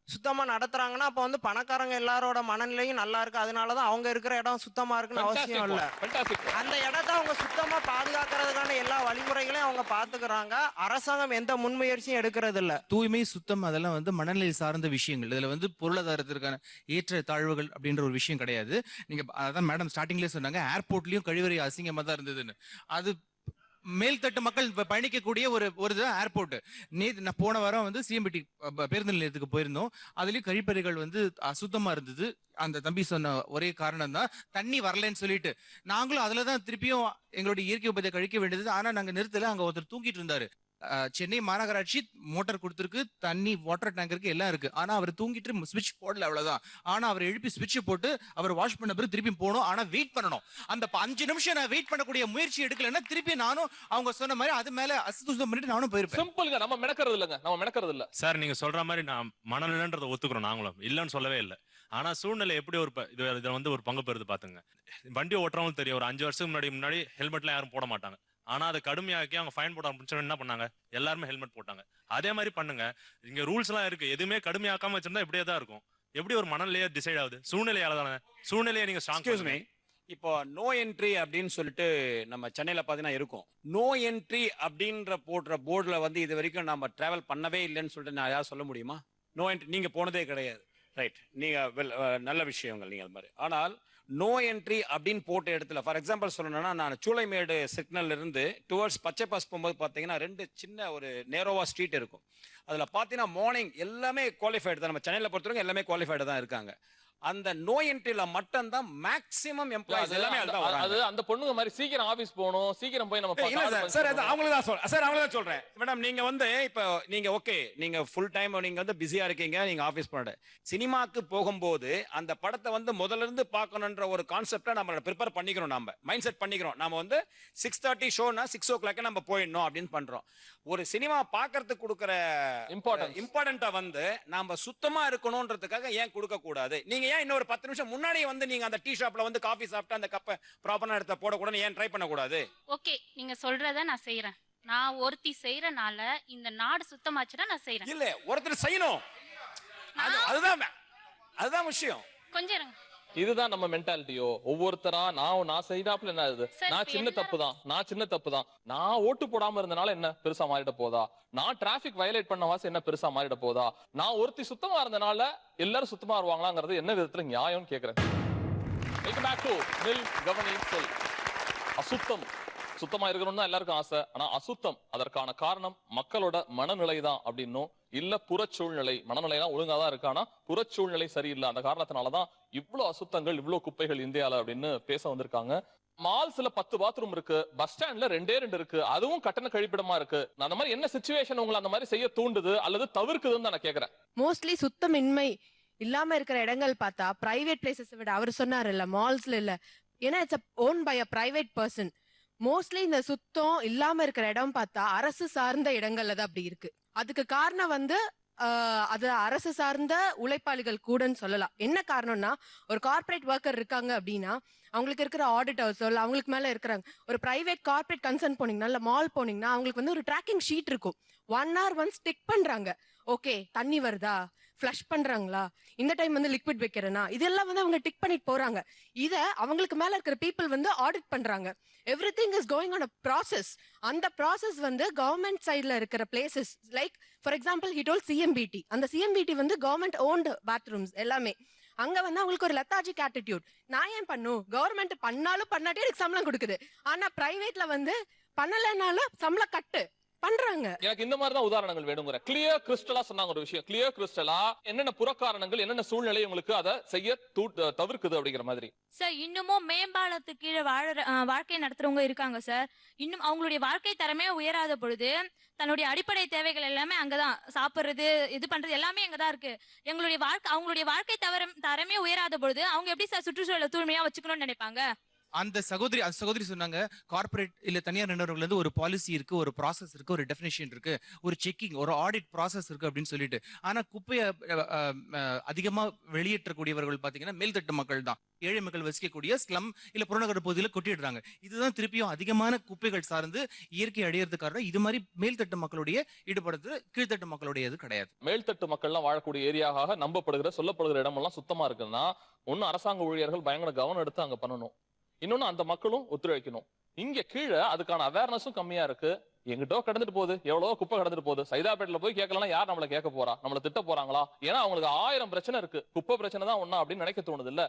சுத்தமா நடத்துறாங்கன்னா அப்ப வந்து பணக்காரங்க எல்லாரோட மனநிலையும் நல்லா இருக்கு. அதனாலதான் அவங்க இருக்கிற இடம் சுத்தமா இருக்குன்னு அவசியம் இல்ல. அந்த இடத்த அவங்க சுத்தமா பாதுகாக்கிறதுக்கான எல்லா வழிமுறைகளையும் அவங்க பாத்துக்கிறாங்க. அரசாங்கம் எந்த முன்முயற்சியும் எடுக்கிறது இல்ல. தூய்மை, சுத்தம் அதெல்லாம் வந்து மனநிலை சார்ந்த விஷயங்கள். இதுல வந்து பொருளாதாரத்திற்கான ஏற்ற தாழ்வுகள் அப்படின்ற ஒரு விஷயம் கிடையாது. நீங்க அதான் மேடம் ஸ்டார்டிங்லேயே சொன்னாங்க, ஏர்போர்ட்லயும் கழிவறை அசிங்கமா தான் இருந்ததுன்னு. அது மேல்தட்டு மக்கள் பயணிக்கக்கூடிய ஒரு ஏர்போர்ட். நான் போன வாரம் வந்து சிஎம்பிடி பேருந்து நிலையத்துக்கு போயிருந்தோம். அதுலயும் கழிப்பறைகள் வந்து அசுத்தமா இருந்தது. அந்த தம்பி சொன்ன ஒரே காரணம் தான் தண்ணி வரலன்னு சொல்லிட்டு நாங்களும் அதுலதான் திருப்பியும் எங்களுடைய இயற்கை உபத்தை கழிக்க வேண்டியது. ஆனா நாங்க நிறுத்தல, அங்க ஒருத்தர் தூங்கிட்டு இருந்தாரு. சென்னை மாநகராட்சி மோட்டார் கொடுத்துருக்கு, தண்ணி வாட்டர் டேங்கருக்கு எல்லாம் இருக்கு. ஆனா அவர் தூங்கிட்டு ஸ்விட்ச் போடல, அவ்வளவுதான். ஆனா அவர் எழுப்பி ஸ்விட்ச் போட்டு அவர் வாஷ் பண்ண பிறகு திருப்பி போகணும். ஆனா வெயிட் பண்ணணும். அந்த 5 நிமிஷம் நான் வெயிட் பண்ணக்கூடிய முயற்சி எடுக்கலன்னா திருப்பி நானும் அவங்க சொன்ன மாதிரி அது மேல அசுத்தம் பண்ணிட்டு நானும் போயிருப்பேன். சிம்பிள்ங்க, நம்ம மெனக்கிறது இல்லங்க, நம்ம மெனக்கிறது இல்ல சார். நீங்க சொல்ற மாதிரி நான் மனநிலைன்றதை ஒத்துக்கிறோம், நாங்களும் இல்லன்னு சொல்லவே இல்லை. ஆனா சூழ்நிலை எப்படி இது வந்து ஒரு பங்கு பெறுது பாத்துங்க. வண்டி ஓட்டுறவங்க தெரியும், ஒரு 5 வருஷத்துக்கு முன்னாடி ஹெல்மெட்லாம் யாரும் போட மாட்டாங்க. ஆனா அதை கடுமையாக்கி அவங்க ஃபைன் போட ஆரம்பிச்சோம். என்ன பண்ணாங்க, எல்லாருமே ஹெல்மெட் போட்டாங்க. அதே மாதிரி பண்ணுங்க. இங்க ரூல்ஸ் எல்லாம் இருக்கு, எதுவுமே கடுமையாக்காம வச்சிருந்தா இப்படியே தான் இருக்கும். எப்படி ஒரு மனநிலையா டிசைட் ஆகுது? சூழ்நிலையால தானே. சூழ்நிலையை நீங்க ஸ்ட்ராங். இப்போ நோ என்ட்ரி அப்படின்னு சொல்லிட்டு நம்ம சென்னையில பாத்தீங்கன்னா இருக்கும். நோ என்ட்ரி அப்படின்ற போடுற போர்டுல வந்து இது வரைக்கும் நம்ம டிராவல் பண்ணவே இல்லைன்னு சொல்லிட்டு நான் யாரும் சொல்ல முடியுமா? நோ என்ட்ரி நீங்க போனதே கிடையாது, ரைட்? நீங்க நல்ல விஷயங்கள் நீங்க அது மாதிரி. ஆனால் நோ என்ட்ரி அப்படின்னு போட்ட இடத்துல ஃபார் எக்ஸாம்பிள் சொல்லணும்னா, நான் சூளைமேடு சிக்னல்ல இருந்து டுவர்ட்ஸ் பச்சை பாஸ் போகும்போது பார்த்தீங்கன்னா 2 சின்ன ஒரு நேரோவா ஸ்ட்ரீட் இருக்கும். அதில் பார்த்தீங்கன்னா மார்னிங் எல்லாமே குவாலிஃபைடு தான். நம்ம சென்னையில் பொறுத்தவரைக்கும் எல்லாமே குவாலிஃபைடு தான் இருக்காங்க. அந்த நோ என்ட்ரில மட்டும் தான் மேக்ஸிமம் எம்ப்ளாயிஸ் எல்லாமே அதுதான் வராங்க. அது அந்த பொண்ணுங்க மாதிரி சீக்கிரம் ஆபீஸ் போணும், சீக்கிரம் போய் நம்ம இல்ல சார் அது அவங்கள தான் சொல்றேன் சார், அவங்கள தான் சொல்றேன். மேடம் நீங்க வந்து இப்போ நீங்க ஓகே, நீங்க ஃபுல் டைம் நீங்க வந்து பிஸியா இருக்கீங்க, நீங்க ஆபீஸ் போற சினிமாக்கு போகும்போது அந்த படத்தை வந்து முதல்ல இருந்து பார்க்கணும்ன்ற ஒரு கான்செப்டை நம்ம ப்ரிப்பேர் பண்ணிக்கிறோம், நம்ம மைண்ட் செட் பண்ணிக்கிறோம். நம்ம வந்து 6:30 ஷோனா 6 o'clock நம்ம போயிடணும் அப்படின்னு பண்றோம். ஒரு சினிமா பார்க்கறதுக்கு கொடுக்குற இம்பார்ட்டன்ட்டா வந்து நாம சுத்தமா இருக்கணும்ன்றதுக்காக ஏன் கொடுக்க கூடாது? நீங்க ஏன் இன்னொரு 10 நிமிஷம் முன்னாடி வந்து நீங்க அந்த டீ ஷாப்ல வந்து காஃபி சாப்பிட்டு அந்த கப்பை ப்ராப்பரா எடுத்து போடக்கூடாது ஏன் ட்ரை பண்ணக்கூடாது? ஓகே, நீங்க சொல்றத நான் செய்யறேன். நான் ஒருத்தி செய்யறனால இந்த நாடு சுத்தமாச்சுன்னா நான் செய்யறேன். இல்ல, ஒருத்தர் செய்யணும், அதுதான் விஷயம். கொஞ்சம் இருங்க. இதுதான் நம்ம மென்டாலிட்டியோ. ஒவ்வொருத்தரா நான் செய்தாப்புல என்ன ஆகுது, நான் சின்ன தப்பு தான், நான் ஓட்டு போடாம இருந்தனால என்ன பெருசா மாறிட போதா, நான் டிராபிக் வயலேட் பண்ண வாசி என்ன பெருசா மாறிட போதா, நான் ஒருத்தி சுத்தமா இருந்தனால எல்லாரும் சுத்தமா வருவாங்களாங்கிறது என்ன விதத்துல நியாயம் கேக்குறேன். வெல்கம் பேக் டு நில் கவனி சொல். அசுத்தம் சுத்தமா இருக்கணும்னு தான் எல்லாருக்கும் ஆசை. ஆனா அசுத்தம் அதற்கான காரணம் மக்களோட மனநிலை தான் அப்படின்னும் இல்ல புறச்சூழ்நிலை. மனநிலைலாம் ஒழுங்கா தான் இருக்கு, ஆனா புறச்சூழ்நிலை சரியில்லை. அந்த காரணத்தினாலதான் இவ்வளவு அசுத்தங்கள், இவ்வளவு குப்பைகள் இந்தியால அப்படின்னு பேச வந்திருக்காங்க. மால்ஸ்ல 10 பாத்ரூம் இருக்கு, பஸ் ஸ்டாண்ட்ல 2 இருக்கு, அதுவும் கட்டண கழிப்பிடமா இருக்கு. அந்த மாதிரி என்ன சிச்சுவேஷன் உங்களை அந்த மாதிரி செய்ய தூண்டுது அல்லது தவிர்க்குதுன்னு நான் கேக்குறேன். மோஸ்ட்லி சுத்தமின்மை இல்லாம இருக்கிற இடங்கள் பார்த்தா பிரைவேட் பிளேசஸ் விட அவர் சொன்னார் இல்ல, மால்ஸ்ல இல்ல, ஏன்னா it's own by a private person. Mostly இந்த சுத்தம் இல்லாம இருக்கிற இடம் பார்த்தா அரசு சார்ந்த இடங்கள்ல தான் அப்படி இருக்கு. அதுக்கு காரணம் வந்து அது அரசு சார்ந்த உழைப்பாளிகள் கூடன்னு சொல்லலாம். என்ன காரணம்னா, ஒரு கார்ப்பரேட் ஒர்க்கர் இருக்காங்க அப்படின்னா அவங்களுக்கு இருக்கிற ஆடிட்டர்ஸோ இல்லை அவங்களுக்கு மேல இருக்கிறாங்க. ஒரு பிரைவேட் கார்ப்பரேட் கன்சர்ன் போனீங்கன்னா இல்லை மால் போனீங்கன்னா அவங்களுக்கு வந்து ஒரு ட்ராக்கிங் ஷீட் இருக்கும். 1 hour ஒன்ஸ் டிக் பண்றாங்க. ஓகே, தண்ணி வருதா, ஃப்ளஷ் பண்றாங்களா, இந்த டைம் வந்து லிக்விட் வைக்கிறேன்னா, இதெல்லாம் வந்து அவங்க டிக் பண்ணிட்டு போறாங்க. இத அவங்களுக்கு மேல இருக்கிற பீப்புள் வந்து ஆடிட் பண்றாங்க. Everything is going on a process. அந்த ப்ராசஸ் வந்து கவர்மெண்ட் சைட்ல இருக்கிற places like for example he told CMBT. அந்த சிஎம்பிடி வந்து கவர்மெண்ட் ஓன்டு பாத்ரூம்ஸ் எல்லாமே. அங்க வந்து அவங்களுக்கு ஒரு லெத்தாஜிக் ஆட்டிடியூட். நான் ஏன் பண்ணும், கவர்மெண்ட் பண்ணாலும் பண்ணாட்டி எனக்கு சம்பளம் கொடுக்குது. ஆனா பிரைவேட்ல வந்து பண்ணலைனாலும் சம்பளம் கட்டு பண்றாங்க. எனக்கு இந்த மாதிரி தான் உதாரணங்கள் வேணுங்கிற கிளியர் கிறிஸ்டலா சொன்னாங்க ஒரு விஷயம். கிளியர் கிறிஸ்டலா என்னென்ன புறக்காரணங்கள் என்னென்ன சூழ்நிலை உங்களுக்கு அதை செய்ய தவிர்க்குது அப்படிங்கிற மாதிரி. சார் இன்னமும் மேம்பாலத்துக்கு கீழே வாழ்க்கை நடத்துறவங்க இருக்காங்க சார். இன்னும் அவங்களுடைய வாழ்க்கை தரமே உயராத பொழுது தன்னுடைய அடிப்படை தேவைகள் எல்லாமே அங்கதான், சாப்பிடுறது இது பண்றது எல்லாமே அங்கதான் இருக்கு. அவங்களுடைய வாழ்க்கை தரமே உயராத பொழுது அவங்க எப்படி சார் சுற்றுச்சூழலை தூய்மையா வச்சுக்கணும்னு நினைப்பாங்க? அந்த சகோதரி சொன்னாங்க, கார்ப்பரேட் இல்ல தனியார் நிறுவனங்கள்ல இருந்து ஒரு பாலிசி இருக்கு, ஒரு ப்ராசஸ் இருக்கு, ஒரு டெஃபினேஷன் இருக்கு, ஒரு செக்கிங், ஒரு ஆடிட் ப்ராசஸ் இருக்கு அப்படின்னு சொல்லிட்டு. ஆனா குப்பையை அதிகமா வெளியேற்றக்கூடியவர்கள் பாத்தீங்கன்னா மேல்தட்டு மக்கள் தான். ஏழை மக்கள் வசிக்கக்கூடிய ஸ்லம் இல்ல புறநகர் பகுதியில கொட்டிடுறாங்க. இதுதான் திருப்பியும் அதிகமான குப்பைகள் சார்ந்து இயற்கை அடையிறதுக்கு காரணம். இது மாதிரி மேல்தட்டு மக்களுடைய ஈடுபடுறது கீழ்த்தட்டு மக்களுடைய இது கிடையாது. மேல்தட்டு மக்கள்லாம் வாழக்கூடிய ஏரியாவாக நம்பப்படுகிற சொல்லப்படுகிற இடமெல்லாம் சுத்தமா இருக்குன்னா ஒன்னும் அரசாங்க ஊழியர்கள் பயங்கர கவனம் எடுத்து அங்க பண்ணணும். இன்னொன்னு அந்த மக்களும் ஒத்துழைக்கணும். இங்க கீழே அதுக்கான அவேர்னஸும் கம்மியா இருக்கு. எங்கிட்டோ கடந்துட்டு போகுது, எவ்வளவோ குப்பை கடந்துட்டு போகுது. சைதாப்பேட்டில் போய் கேட்கலாம், யார் நம்மளை கேட்க போறா, நம்மளை திட்ட போறாங்களா? ஏன்னா அவங்களுக்கு 1000 பிரச்சனை இருக்கு. குப்பை பிரச்சனை தான் ஒண்ணா அப்படின்னு நினைக்க தோணுது இல்ல.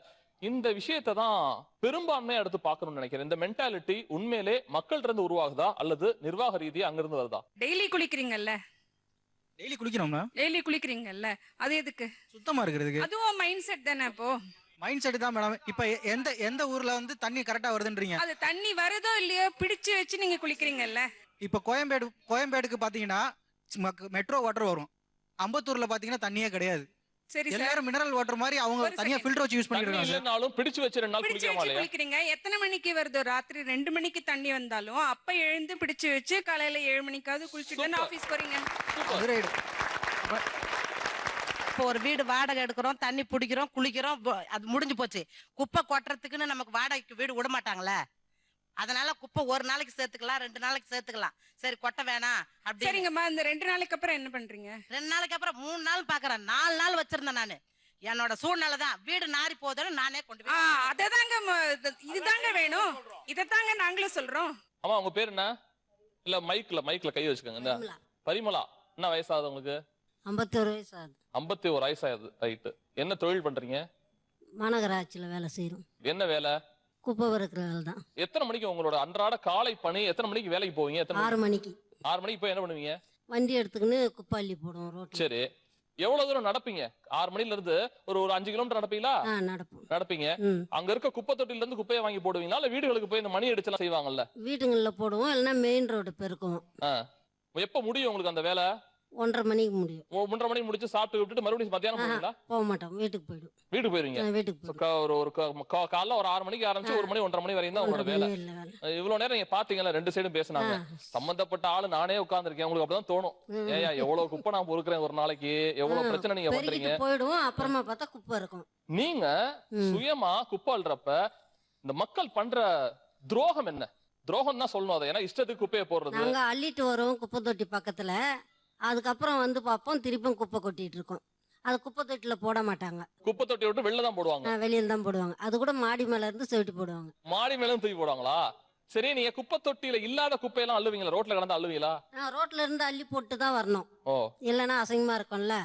இந்த விஷயத்தை தான் பெரும்பான்மையா எடுத்து பார்க்கணும்னு நினைக்கிறேன். இந்த மென்டாலிட்டி உண்மையிலே மக்கள் இருந்து உருவாகுதா அல்லது நிர்வாக ரீதியா அங்கிருந்து வருதா? டெய்லி குளிக்கிறீங்கல்ல, டெய்லி குளிக்கிறோம்னா டெய்லி குளிக்கிறீங்கல்ல, அது எதுக்கு? சுத்தமா இருக்கிறதுக்கு. அதுவும் மைண்ட் செட் தானே. இப்போ மைண்ட் செட் தான் மேடம். இப்ப எந்த ஊர்ல வந்து தண்ணி கரெக்டா வருதுன்றீங்க. அது தண்ணி வருதோ இல்லையோ பிடிச்சு வச்சு நீங்க குளிக்கிறீங்கல்ல. இப்ப கோயம்பேடுக்கு பாத்தீங்கன்னா மெட்ரோ வாட்டர் வரும். அம்பத்தூர்ல பாத்தீங்கன்னா தண்ணியே கிடையாது. சரி சார், எல்லாரும் மினரல் வாட்டர் மாதிரி அவங்க தனியா ஃபில்டர் வச்சு யூஸ் பண்ணிருக்காங்க சார். இல்லனாலும் பிடிச்சு வச்சு 2 நாள் குளிக்கிறீங்க. எத்தனை மணிக்கு வருதோ, ராத்திரி 2 மணிக்கு தண்ணி வந்தாலும் அப்ப எழுந்து பிடிச்சு வச்சு காலையில 7 மணிக்காவது குளிச்சுட்டு ஆபீஸ் போறீங்க. இப்போ ஒரு வீடு வாடகை எடுக்கிறோம், தண்ணி பிடிக்கிறோம், குளிக்கிறோம், அது முடிஞ்சு போச்சு. குப்பை கொட்டுறதுக்குன்னு நமக்கு வாடகைக்கு வீடு விட மாட்டாங்களே. அதனால குப்பை ஒரு நாளைக்கு சேர்த்துக்கலாம், 2 நாளைக்கு சேர்த்துக்கலாம். சரி கொட்ட வேணாம் அப்படி. சரிங்கம்மா, இந்த 2 நாளைக்கு அப்புறம் என்ன பண்றீங்க? 2 நாளைக்கு அப்புறம் 3 நாள் பாக்குறேன். 4 நாள் வச்சிருந்தேன் நானு. என்னோட சூழ்நிலை தான், வீடு நாரி போதுன்னு நானே கொண்டு போய். அததாங்க, இதுதாங்க வேணும், இதத்தாங்க நாங்களும் சொல்றோம். அம்மா உங்க பேர் என்ன? இல்ல மைக்ல கை வச்சுக்கோங்க. இந்த பரிமளா, என்ன வயசாகுது உங்களுக்கு? 51 வயசு ஆகுது. 51 வயசாகுது, ரைட்டு. என்ன தொழில் பண்றீங்க? மாநகராட்சியில வேலை செய்யறோம். என்ன வேலை? குப்பை பறக்கிற வேலை தான். எத்தனை மணிக்கு உங்களோட அன்றாட காலை பணி? எத்தனை மணிக்கு வேலைக்கு போவீங்க? 6 மணிக்கு. 6 மணிக்கு போய் என்ன பண்ணுவீங்க? வண்டி எடுத்துக்கின்னு குப்பை அள்ளி போடுவோம் ரோட்ல. சரி, எவ்வளவு தூரம் நடப்பீங்க? 6 மணில இருந்து ஒரு 5 கிலோமீட்டர் நடப்பீங்களா? நடப்பீங்க. அங்க இருக்க குப்பை தொட்டில இருந்து குப்பையை வாங்கி போடுவீங்களா இல்ல வீடுகளுக்கு போய் இந்த மணி அடிச்சலாம் செய்வாங்கல்ல? வீடுகள்ல போடுவோம், இல்லைன்னா மெயின் ரோடு பெருக்குவோம். எப்ப முடியும் உங்களுக்கு அந்த வேலை? 1:30 மணிக்கு முடியும். 1:30 மணிக்கு முடிச்சு சாப்பிட்டு விட்டுட்டு மறுபடியும் மத்தியானம் போவீங்களா? போக மாட்டோம், வீட்டுக்கு போயிடும். வீட்டுக்கு போயிருவீங்க. ஒரு காலைல ஒரு 6 மணிக்கு ஆரம்பிச்சு 1 மணி 1:30 மணி வரையும் தான் உங்களோட வேலை. இவ்வளவு நேரம் நீங்க பாத்தீங்களா, 2 சைடும் பேசினாங்க. சம்பந்தப்பட்ட ஆளு நானே உட்கார்ந்துருக்கேன். உங்களுக்கு அப்படிதான் தோணும், ஏயா எவ்வளவு குப்பை நான் பொறுக்கிறேன் ஒரு நாளைக்கு, எவ்வளவு பிரச்சனை நீங்க பண்றீங்க. போயிடுவோம், அப்புறமா பார்த்தா குப்பை இருக்கும். நீங்க சுயமா குப்பை அள்ளுறப்ப இந்த மக்கள் பண்ற துரோகம் என்ன? துரோகம் தான் சொல்லணும் அதை. ஏன்னா இஷ்டத்துக்கு குப்பையை போடுறது. நாங்க அள்ளிட்டு வரோம் குப்பை தொட்டி பக்கத்துல, அதுக்கப்புறம் வந்து பார்ப்போம் திருப்பியும் குப்பை கொட்டிட்டு இருக்கோம். அது குப்பை தொட்டில போட மாட்டாங்க. குப்பை தொட்டி விட்டு வெளில தான் போடுவாங்க. வெளியில தான் போடுவாங்க. அது கூட மாடி மேல இருந்து செவிட்டு போடுவாங்க. மாடி மேல தூக்கி போடுவாங்களா? சரி, நீங்க குப்பை தொட்டியில இல்லாத குப்பையெல்லாம் அள்ளுவீங்களா? ரோட்ல கிடந்து அள்ளுவீங்களா? ரோட்ல இருந்து அள்ளி போட்டு தான் வரணும். இல்லைன்னா அசிங்கமா இருக்கும்ல,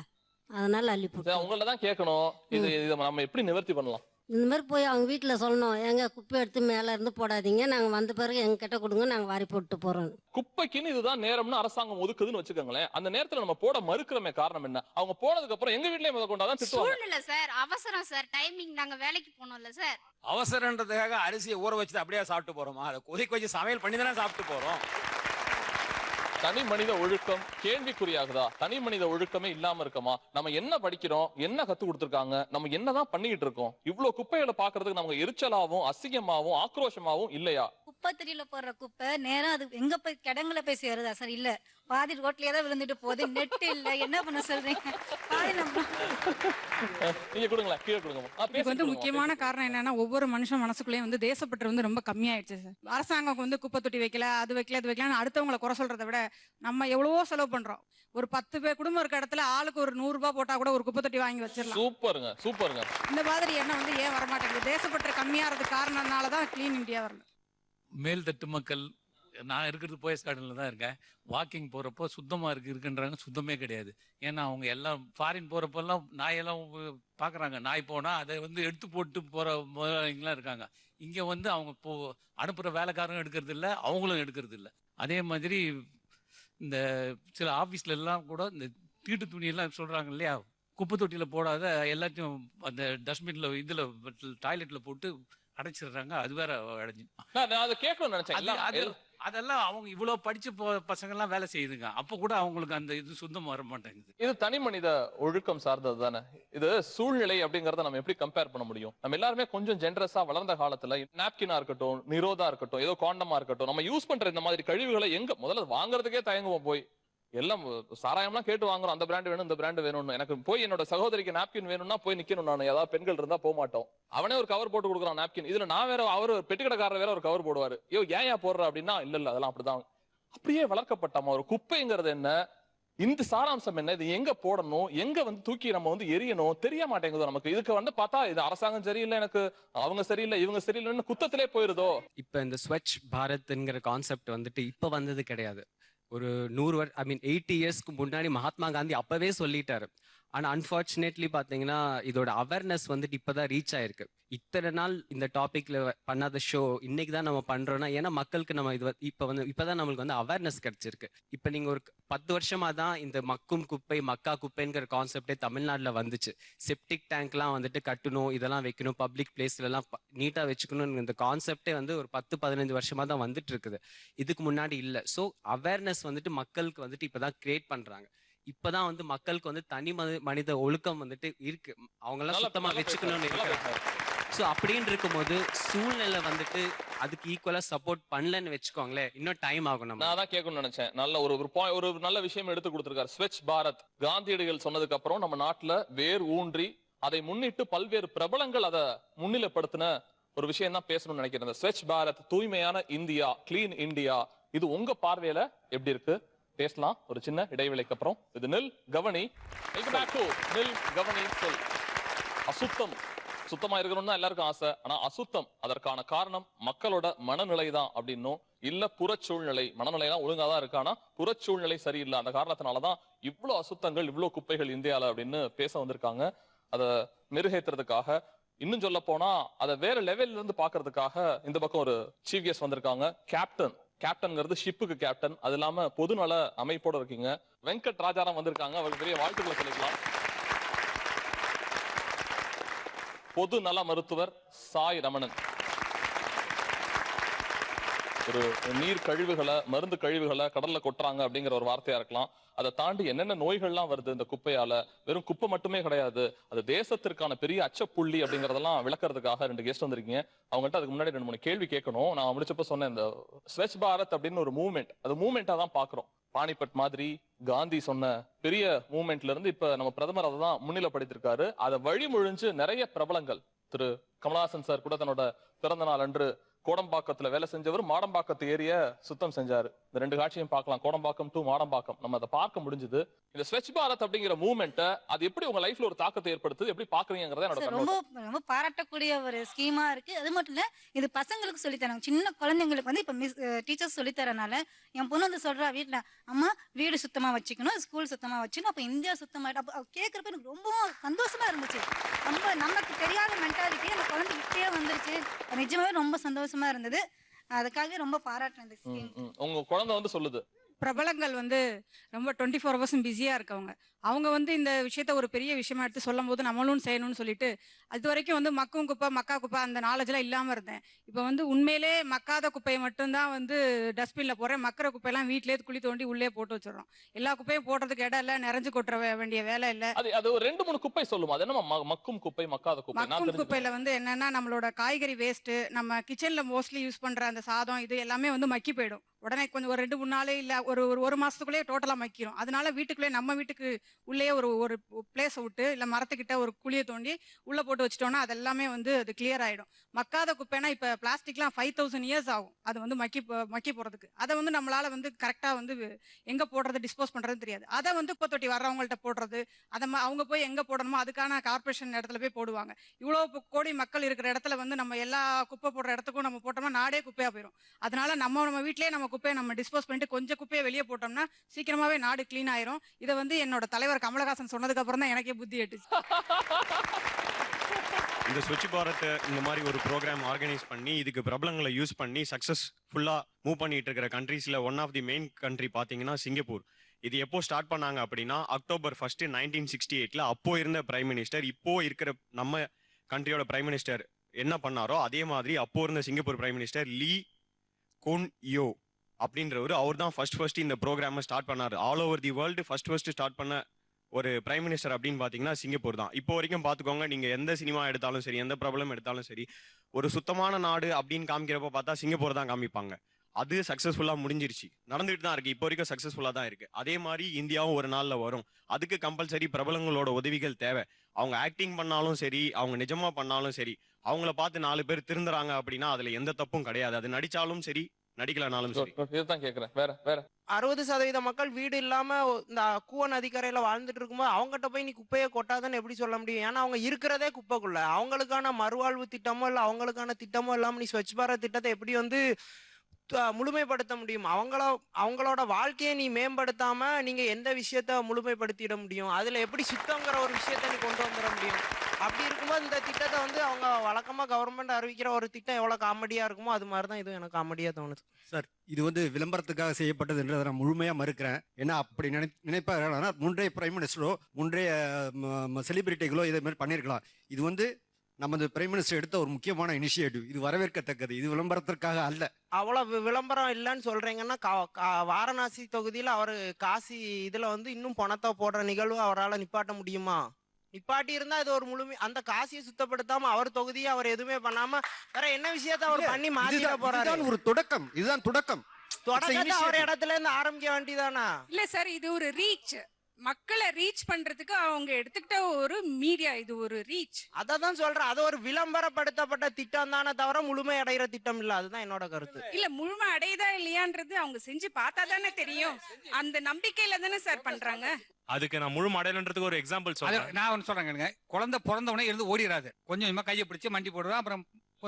அதனால அள்ளி போட்டு. உங்கள தான் கேட்கணும், இது நம்ம எப்படி நிவர்த்தி பண்ணலாம்? இந்த மாதிரி போய் அவங்க வீட்டுல சொல்லணும், எங்க குப்பை எடுத்து மேல இருந்து போடாதீங்க, நாங்க வந்த பிறகு எங்க கிட்ட கொடுங்க, நாங்க வாரி போட்டு போறோம். குப்பைக்குன்னு இதுதான் நேரம்னு அரசாங்கம் ஒதுக்குதுன்னு வச்சுக்கோங்களேன். அந்த நேரத்துல நம்ம போட மறுக்கிறமே காரணம் என்ன? அவங்க போனதுக்கு அப்புறம் எங்க வீட்லயே முத கொண்டாதான் திட்டுவாங்க. சூழ்நிலை சார், அவசரம் சார், டைமிங், நாங்க வேலைக்கு போனோம்ல சார். அவசரன்றதுக்காக அரிசியை ஊற வச்சுட்டு அப்படியே சாப்பிட்டு போறோமா? அதை கொதிக்க வச்சு சமையல் பண்ணி தானே சாப்பிட்டு போறோம். தனி மனித ஒழுக்கம் கேள்விக்குறியாகுதா? தனி மனித ஒழுக்கமே இல்லாம இருக்கமா? நம்ம என்ன படிக்கிறோம், என்ன கத்து கொடுத்துருக்காங்க, நம்ம என்னதான் பண்ணிட்டு இருக்கோம்? இவ்வளவு குப்பைகளை பாக்குறதுக்கு நமக்கு எரிச்சலாவும் அசிங்கமாவும் ஆக்ரோஷமாவும் இல்லையா? குப்பை தொட்டியில போடுற குப்பை நேரம் அது எங்க போய் கிடங்குல போய் சேருதா சார்? இல்ல பாதி ரோட்லயே தான் விழுந்துட்டு போகுது. நெட் இல்ல, என்ன பண்ண சொல்றீங்க? பாதி நம்ம நீங்க கொடுங்களேன், கீழே கொடுங்க. இதுக்கு வந்து முக்கியமான காரணம் என்னன்னா, ஒவ்வொரு மனுஷன் மனசுக்குள்ளேயும் வந்து தேசப்பற்று வந்து ரொம்ப கம்மியாயிடுச்சு சார். அரசாங்கம் வந்து குப்பை தொட்டி வைக்கல, அது வைக்கல, அது வைக்கல, அடுத்தவங்களை குறை சொல்றதை விட நம்ம எவ்வளவோ செலவு பண்றோம். ஒரு 10 பேர் குடும்பம் இருக்க இடத்துல ஆளுக்கு ஒரு 100 ரூபாய் போட்டா கூட ஒரு குப்பை தொட்டி வாங்கி வச்சிடலாம். சூப்பருங்க, சூப்பருங்க. இந்த மாதிரி எண்ணம் வந்து ஏன் வரமாட்டேங்குது? தேசப்பற்று கம்மியாகிறதுக்கு காரணம்னாலதான் கிளீன் இந்தியா வரல. மேல்தட்டு மக்கள், நான் இருக்கிறது போயஸ் கார்டனில் தான் இருக்கேன். வாக்கிங் போகிறப்போ சுத்தமாக இருக்குன்றாங்க, சுத்தமே கிடையாது. ஏன்னா அவங்க எல்லாம் ஃபாரின் போகிறப்பெல்லாம் நாயெல்லாம் பார்க்குறாங்க. நாய் போனால் அதை வந்து எடுத்து போட்டு போகிற முதலாளிங்களாம் இருக்காங்க. இங்கே வந்து அவங்க அனுப்புகிற வேலைக்காரங்க எடுக்கிறது இல்லை, அவங்களும் எடுக்கிறது இல்லை. அதே மாதிரி இந்த சில ஆஃபீஸ்ல எல்லாம் கூட இந்த தீட்டு துணியெல்லாம் சொல்கிறாங்க இல்லையா, குப்பை தொட்டியில் போடாத, எல்லாத்தையும் அந்த டஸ்ட்பின்ல இதில் டாய்லெட்டில் போட்டு அடைச்சிடுறாங்க. அது வேற அடைஞ்சு நான் அதை கேட்கணும்னு நினைச்சேன். அதெல்லாம் அவங்க இவ்வளவு படிச்ச பசங்க எல்லாம் வேலை செய்யுதுங்க. அப்ப கூட அவங்களுக்கு அந்த இது சுத்தம் வர மாட்டேங்குது. இது தனி மனித ஒழுக்கம் சார்ந்தது தானே. இது சூழ்நிலை அப்படிங்கறத நம்ம எப்படி கம்பேர் பண்ண முடியும்? நம்ம எல்லாருமே கொஞ்சம் ஜென்ரஸா வளர்ந்த காலத்துல நாப்கினா இருக்கட்டும், நிரோதா இருக்கட்டும், ஏதோ காண்டமா இருக்கட்டும், நம்ம யூஸ் பண்ற இந்த மாதிரி கழிவுகளை எங்க முதல்ல வாங்குறதுக்கே தயங்குவோம். போய் எல்லாம் சாராயம்லாம் கேட்டு வாங்குறோம், அந்த பிராண்ட் வேணும், இந்த பிராண்ட் வேணும்னு. எனக்கு போய் என்னோட சகோதரிக்கு நாப்கின் வேணும்னா போய் நிக்கணும். நான் ஏதாவது பெண்கள் இருந்தா போக மாட்டோம். அவனே ஒரு கவர் போட்டு கொடுக்குறான் நாப்கின். இதுல நான் வேற, அவர் பெட்டிக்கடைக்காரர் வேற ஒரு கவர் போடுவாரு. ஐயோ ஏன் போடுற அப்படின்னா, இல்ல அதெல்லாம் அப்படிதான். அப்படியே வளர்க்கப்பட்டமா. ஒரு குப்பைங்கிறது என்ன, இந்த சாராம்சம் என்ன, இது எங்க போடணும், எங்க வந்து தூக்கி நம்ம வந்து எரியணும் தெரிய மாட்டேங்குது நமக்கு. இதுக்கு வந்து பார்த்தா இது அரசாங்கம் சரியில்லை, எனக்கு அவங்க சரியில்லை, இவங்க சரியில்லைன்னு குத்தத்திலே போயிருதோ. இப்ப இந்த ஸ்வச் பாரத்ங்கிற கான்செப்ட் வந்துட்டு இப்ப வந்தது கிடையாது. ஒரு 80 இயர்ஸ்க்கு முன்னாடி மகாத்மா காந்தி அப்பவே சொல்லிட்டாரு. ஆனா அன்பார்ச்சுனேட்லி பாத்தீங்கன்னா இதோட அவேர்னஸ் வந்துட்டு இப்பதான் ரீச் ஆயிருக்கு. இத்தனை நாள் இந்த டாபிக்ல பண்ணாத ஷோ இன்னைக்கு தான் நம்ம பண்றோம்னா, ஏன்னா மக்களுக்கு நம்ம இது இப்பதான் நம்மளுக்கு வந்து அவேர்னஸ் கிடைச்சிருக்கு. இப்ப நீங்க ஒரு 10 வருஷமா தான் இந்த மக்கும் குப்பை மக்கா குப்பைங்கிற கான்செப்டே தமிழ்நாட்டுல வந்துச்சு. செப்டிக் டேங்க்லாம் வந்துட்டு கட்டணும், இதெல்லாம் வைக்கணும், பப்ளிக் பிளேஸ்ல எல்லாம் நீட்டா வச்சுக்கணும். இந்த கான்செப்டே வந்து ஒரு 10-15 வருஷமா தான் வந்துட்டு இருக்குது. இதுக்கு முன்னாடி இல்ல. ஸோ அவேர்னஸ் வந்துட்டு மக்களுக்கு வந்துட்டு இப்பதான் கிரியேட் பண்றாங்க. இப்பதான் வந்து மக்களுக்கு வந்து தனி மனித ஒழுக்கம் வந்துட்டு இருக்கு, அவங்க எல்லாம் சுத்தமா வச்சுக்கணும்னு இருக்காங்க. ஸோ அப்படின்னு இருக்கும்போது சூழ்நிலை வந்துட்டு அதுக்கு ஈக்குவலா சப்போர்ட் பண்ணலன்னு வச்சுக்கோங்களேன், இன்னும் டைம் ஆகும். நம்ம நான் தான் கேட்கணும்னு நினைச்சேன். நல்ல ஒரு நல்ல விஷயம் எடுத்து கொடுத்திருக்காரு. ஸ்வச் பாரத் காந்தியடிகள் சொன்னதுக்கு அப்புறம் நம்ம நாட்டுல வேர் ஊன்றி அதை முன்னிட்டு பல்வேறு பிரபலங்கள் அதை முன்னிலைப்படுத்தின ஒரு விஷயம் தான் பேசணும்னு நினைக்கிறேன். ஸ்வச் பாரத், தூய்மையான இந்தியா, கிளீன் இந்தியா, இது உங்க பார்வையில எப்படி இருக்கு? பேசலாம் ஒரு சின்ன இடைவேளைக்கு அப்புறம். இது நில் கவனி. நில் கவனி சொல். அசுத்தம் சுத்தமா இருக்கணும்னு எல்லாருக்கும் ஆசை. ஆனா அசுத்தம் அதற்கான காரணம் மக்களோட மனநிலை தான் அப்படின்னும் இல்ல புறச்சூழ்நிலை. மனநிலை தான் ஒழுங்கா தான் இருக்கு, ஆனா புறச்சூழ்நிலை சரியில்லை. அந்த காரணத்தினாலதான் இவ்வளவு அசுத்தங்கள், இவ்வளவு குப்பைகள் இந்தியால அப்படின்னு பேச வந்திருக்காங்க. அதை மெருகேற்றுறதுக்காக, இன்னும் சொல்ல போனா அதை வேற லெவல்ல இருந்து பாக்குறதுக்காக இந்த பக்கம் ஒரு சீஃப் கெஸ்ட் வந்திருக்காங்க. கேப்டன்ங்கிறது ஷிப்புக்கு கேப்டன், அது இல்லாம பொதுநல அமைப்போட இருக்கீங்க. வெங்கட் ராஜாராம் வந்திருக்காங்க, அவருக்கு பெரிய வாழ்த்துக்களை சொல்லிக்கலாம். பொது நல மருத்துவர் சாய் ரமணன். ஒரு நீர் கழிவுகளை, மருந்து கழிவுகளை கடல்ல கொட்டுறாங்க அப்படிங்கிற ஒரு வார்த்தையா இருக்கலாம். அதை தாண்டி என்னென்ன நோய்கள்லாம் வருது இந்த குப்பையால. வெறும் குப்பை மட்டுமே கிடையாது, அது தேசத்திற்கான பெரிய அச்சப்புள்ளி அப்படிங்கறதெல்லாம் விளக்குறதுக்காக 2 கெஸ்ட் வந்திருக்கீங்க. அவங்ககிட்ட அதுக்கு முன்னாடி 2-3 கேள்வி கேட்கணும். நான் முடிச்சப்ப சொன்னேன், இந்த ஸ்வச் பாரத் அப்படின்னு ஒரு மூவ்மெண்ட், அது மூவ்மெண்டா தான் பாக்குறோம். பானிபட் மாதிரி காந்தி சொன்ன பெரிய மூவ்மெண்ட்ல இருந்து இப்ப நம்ம பிரதமர் அதை தான் முன்னிலைப்படுத்திருக்காரு. அதை வழிமொழிஞ்சு நிறைய பிரபலங்கள், திரு கமலஹாசன் சார் கூட தன்னோட பிறந்த நாள் அன்று கோடம்பாக்கத்துல வேலை செஞ்சவர் மாடம்பாக்கத்து ஏரிய சுத்தம் செஞ்சாரு. இந்த 2 காட்சியும் பார்க்கலாம், கோடம்பாக்கம் டு மாடம்பாக்கம். நம்ம அதை பார்க்க முடிஞ்சது. இந்த ஸ்வச் பாரத் அப்படிங்கிற மூவ்மெண்ட் அது எப்படி உங்க லைஃப்ல ஒரு தாக்கத்தை ஏற்படுத்துது, எப்படி பாக்குறீங்கிறத என்னோட ரொம்ப ரொம்ப பாராட்டக்கூடிய ஒரு ஸ்கீமா இருக்கு. அது மட்டும் இல்ல, இது பசங்களுக்கு சொல்லி தராங்க. சின்ன குழந்தைங்களுக்கு வந்து இப்ப டீச்சர்ஸ் சொல்லி தரனால என் பொண்ணு வந்து சொல்றா வீட்டுல, அம்மா வீடு சுத்தமா வச்சுக்கணும், ஸ்கூல் சுத்தமா வச்சுக்கணும், அப்ப இந்தியா சுத்தமாயிடும். அப்ப கேட்கறப்ப எனக்கு ரொம்ப சந்தோஷமா இருந்துச்சு. ரொம்ப நமக்கு தெரியாத மென்டாலிட்டி அந்த குழந்தை இப்பயே வந்துருச்சு. நிஜமாவே ரொம்ப சந்தோஷமா இருந்தது. அதுக்காக ரொம்ப பாராட்டுறேன் இந்த ஸ்கீம். உங்க குழந்தை வந்து சொல்லுது, பிரபலங்கள் வந்து ரொம்ப 24 ஹவர்ஸும் பிஸியாக இருக்கவங்க. அவங்க வந்து இந்த விஷயத்த ஒரு பெரிய விஷயமா எடுத்து சொல்லும் போது நம்மளும் செய்யணும்னு சொல்லிட்டு அது வரைக்கும் வந்து மக்கும் குப்பை மக்கா குப்பை அந்த நாலேஜ்லாம் இல்லாமல் இருந்தேன். இப்போ வந்து உண்மையிலே மக்காத குப்பையை மட்டும்தான் வந்து டஸ்ட்பினில் போடுறேன். மக்கிற குப்பையெல்லாம் வீட்டிலே குழி தோண்டி உள்ளே போட்டு வச்சிடறோம். எல்லா குப்பையும் போடுறதுக்கு இடம் இல்லை, நிறைஞ்சு கொட்டுற வேண்டிய வேலை இல்லை. அது ஒரு 2-3 குப்பை சொல்லுமா? அது என்ன மக்கும் குப்பை மக்காத குப்பை? மக்கும் குப்பையில வந்து என்னன்னா நம்மளோட காய்கறி வேஸ்ட், நம்ம கிச்சன்ல மோஸ்ட்லி யூஸ் பண்ற அந்த சாதம் இது எல்லாமே வந்து மக்கி போயிடும். உடனே கொஞ்சம் ஒரு 2-3 நாளே இல்ல ஒரு மாசத்துக்குள்ளேயே டோட்டலா மக்கிரும். அதனால வீட்டுக்குள்ளே நம்ம வீட்டுக்கு உள்ளே ஒரு பிளேஸை விட்டு இல்ல மரத்துக்கிட்ட ஒரு குழியை தோண்டி உள்ள போட்டு வச்சிட்டோம்னா அது எல்லாமே வந்து அது கிளியர் ஆயிடும். மக்காத குப்பைனா இப்ப பிளாஸ்டிக்லாம் 5000 இயர்ஸ் ஆகும் அது வந்து மக்கி போறதுக்கு. அதை வந்து நம்மளால வந்து கரெக்டா வந்து எங்க போடுறது டிஸ்போஸ் பண்றதுன்னு தெரியாது. அதை வந்து குப்பை தொட்டி வர்றவங்கள்ட்ட போடுறது, அவங்க போய் எங்க போடணுமோ அதுக்கான கார்பரேஷன் இடத்துல போய் போடுவாங்க. இவ்வளவு கோடி மக்கள் இருக்கிற இடத்துல வந்து நம்ம எல்லா குப்பை போடுற இடத்துக்கும் நம்ம போட்டோம்னா நாடே குப்பையா போயிடும். அதனால நம்ம வீட்லயே நம்ம குப்பையை நம்ம டிஸ்போஸ் பண்ணிட்டு கொஞ்சம் குப்பையை வெளியே போட்டோம்னா சீக்கிரமாவே நாடு கிளீன் ஆயிரும். இதை வந்து என்னோட தலைவர் கமலஹாசன் சொன்னதுக்கு அப்புறம் தான் எனக்கே புத்தி எட்டுச்சு. இந்த ஸ்வச் பாரத் இந்த மாதிரி ஒரு ப்ரோக்ராம் ஆர்கனைஸ் பண்ணி இதுக்கு பிரபலங்களை யூஸ் பண்ணி சக்ஸஸ்ஃபுல்லா மூவ் பண்ணிட்டு இருக்கிற கண்ட்ரீஸ்ல one of the main country பாத்தீங்கன்னா சிங்கப்பூர். இது எப்போ ஸ்டார்ட் பண்ணாங்க அப்படின்னா October 1, 1968 அப்போ இருந்த பிரைம் மினிஸ்டர் இப்போ இருக்கிற நம்ம கண்ட்ரியோட பிரைம் மினிஸ்டர் என்ன பண்ணாரோ அதே மாதிரி அப்போ இருந்த சிங்கப்பூர் பிரைம் மினிஸ்டர் லீ குன் யோ அப்படின்றவர் அவர் தான் ஃபர்ஸ்ட் இந்த ப்ரோக்ராமை ஸ்டார்ட் பண்ணாரு. All over the world first start பண்ண ஒரு பிரைம் மினிஸ்டர் அப்படின்னு பாத்தீங்கன்னா சிங்கப்பூர் தான். இப்போ வரைக்கும் பாத்துக்கோங்க, நீங்க எந்த சினிமா எடுத்தாலும் சரி, எந்த ப்ராப்ளம் எடுத்தாலும் சரி, ஒரு சுத்தமான நாடு அப்படின்னு காமிக்கிறப்ப பார்த்தா சிங்கப்பூர் தான் காமிப்பாங்க. அது சக்சஸ்ஃபுல்லா முடிஞ்சிருச்சு, நடந்துட்டு தான் இருக்கு, இப்போ வரைக்கும் சக்சஸ்ஃபுல்லா தான் இருக்கு. அதே மாதிரி இந்தியாவும் ஒரு நாள்ல வரும். அதுக்கு கம்பல்சரி பிரபலங்களோட உதவிகள் தேவை. அவங்க ஆக்டிங் பண்ணாலும் சரி, அவங்க நிஜமா பண்ணாலும் சரி, அவங்கள பார்த்து 4 பேர் திருந்துறாங்க அப்படின்னா அதுல எந்த தப்பும் கிடையாது. அது நடிச்சாலும் சரி, நடிக்கலனாலும் சரி. இதுதான் கேக்குறேன். வேற 60% மக்கள் வீடு இல்லாம இந்த கூவ நதிக்கரையில வாழ்ந்துட்டு இருக்கும்போது அவங்ககிட்ட போய் நீ குப்பையை கொட்டாதன்னு எப்படி சொல்ல முடியும்? ஏன்னா அவங்க இருக்கிறதே குப்பைக்குள்ள. அவங்களுக்கான மறுவாழ்வு திட்டமோ இல்ல அவங்களுக்கான திட்டமோ இல்லாம நீ ஸ்வச் பாரத் திட்டத்தை எப்படி வந்து முழுமைப்படுத்த முடியும்? அவங்களோட வாழ்க்கையை நீ மேம்படுத்தாம நீங்க எந்த விஷயத்த முழுமைப்படுத்திட முடியும்? அதுல எப்படி சுத்தங்கிற ஒரு விஷயத்த நீ கொண்டு வந்துட முடியும்? அப்படி இருக்கும்போது இந்த திட்டத்தை வந்து அவங்க வழக்கமா கவர்மெண்ட் அறிவிக்கிற ஒரு திட்டம் எவ்வளவு காமெடியா இருக்குமோ அது மாதிரிதான் இது எனக்கு காமெடியா தோணுது. சார், இது வந்து விளம்பரத்துக்காக செய்யப்பட்டதுன்றதை நான் முழுமையா மறுக்கிறேன். ஏன்னா அப்படி நினைப்பாங்கன்னா முன்றைய பிரைம் மினிஸ்டரோ முன்றைய செலிபிரிட்டிகளோ இதே மாதிரி பண்ணியிருக்கலாம். இது வந்து நமது பிரைம் மினிஸ்டர் எடுத்த ஒரு முக்கியமான இனிஷியேட்டிவ். இது வரவேற்கத்தக்கது, இது விளம்பரத்திற்காக அல்ல. அவ்வளவு விளம்பரம் இல்லைன்னு சொல்றீங்கன்னா வாரணாசி தொகுதியில அவரு காசி இதுல வந்து இன்னும் பணத்தை போடுற நிகழ்வு அவரால் நிப்பாட்ட முடியுமா? நிப்பாட்டி இருந்தா இது ஒரு முழுமை. அந்த காசியை சுத்தப்படுத்தாம அவர் தொகுதியை அவர் எதுவுமே பண்ணாம வேற என்ன விஷயத்த அவர் பண்ணி மாத்திட போறாரு? ஒரு தொடக்கம், இதுதான் தொடக்கம். தொடக்கத்தை அவர் இடத்துல இருந்து ஆரம்பிக்க வேண்டியதானா? இல்ல சார், இது ஒரு ரீச், மக்களை ரீச் பண்றதுக்கு அவங்க எடுத்துக்கிட்ட ஒரு மீடியா, இது ஒரு ரீச். அதான் சொல்றேன், அது ஒரு விளம்பரப்படுத்தப்பட்ட திட்டம் தானே தவிர முழுமை அடைகிற திட்டம் இல்ல. அதுதான் என்னோட கருத்து. இல்ல, முழுமை அடையுதா இல்லையான்றது அவங்க செஞ்சு பார்த்தா தானே தெரியும். அந்த நம்பிக்கையில தானே சார் பண்றாங்க. அதுக்கு நான் முழு அடையலன்றதுக்கு ஒரு எக்ஸாம்பிள் சொல்றேன். நான் ஒன்று சொல்றேங்க, குழந்தை பிறந்தவனே இருந்து ஓடிடாது, கொஞ்சம் கொஞ்சமா கையை பிடிச்சு மண்டி போடுவேன், அப்புறம்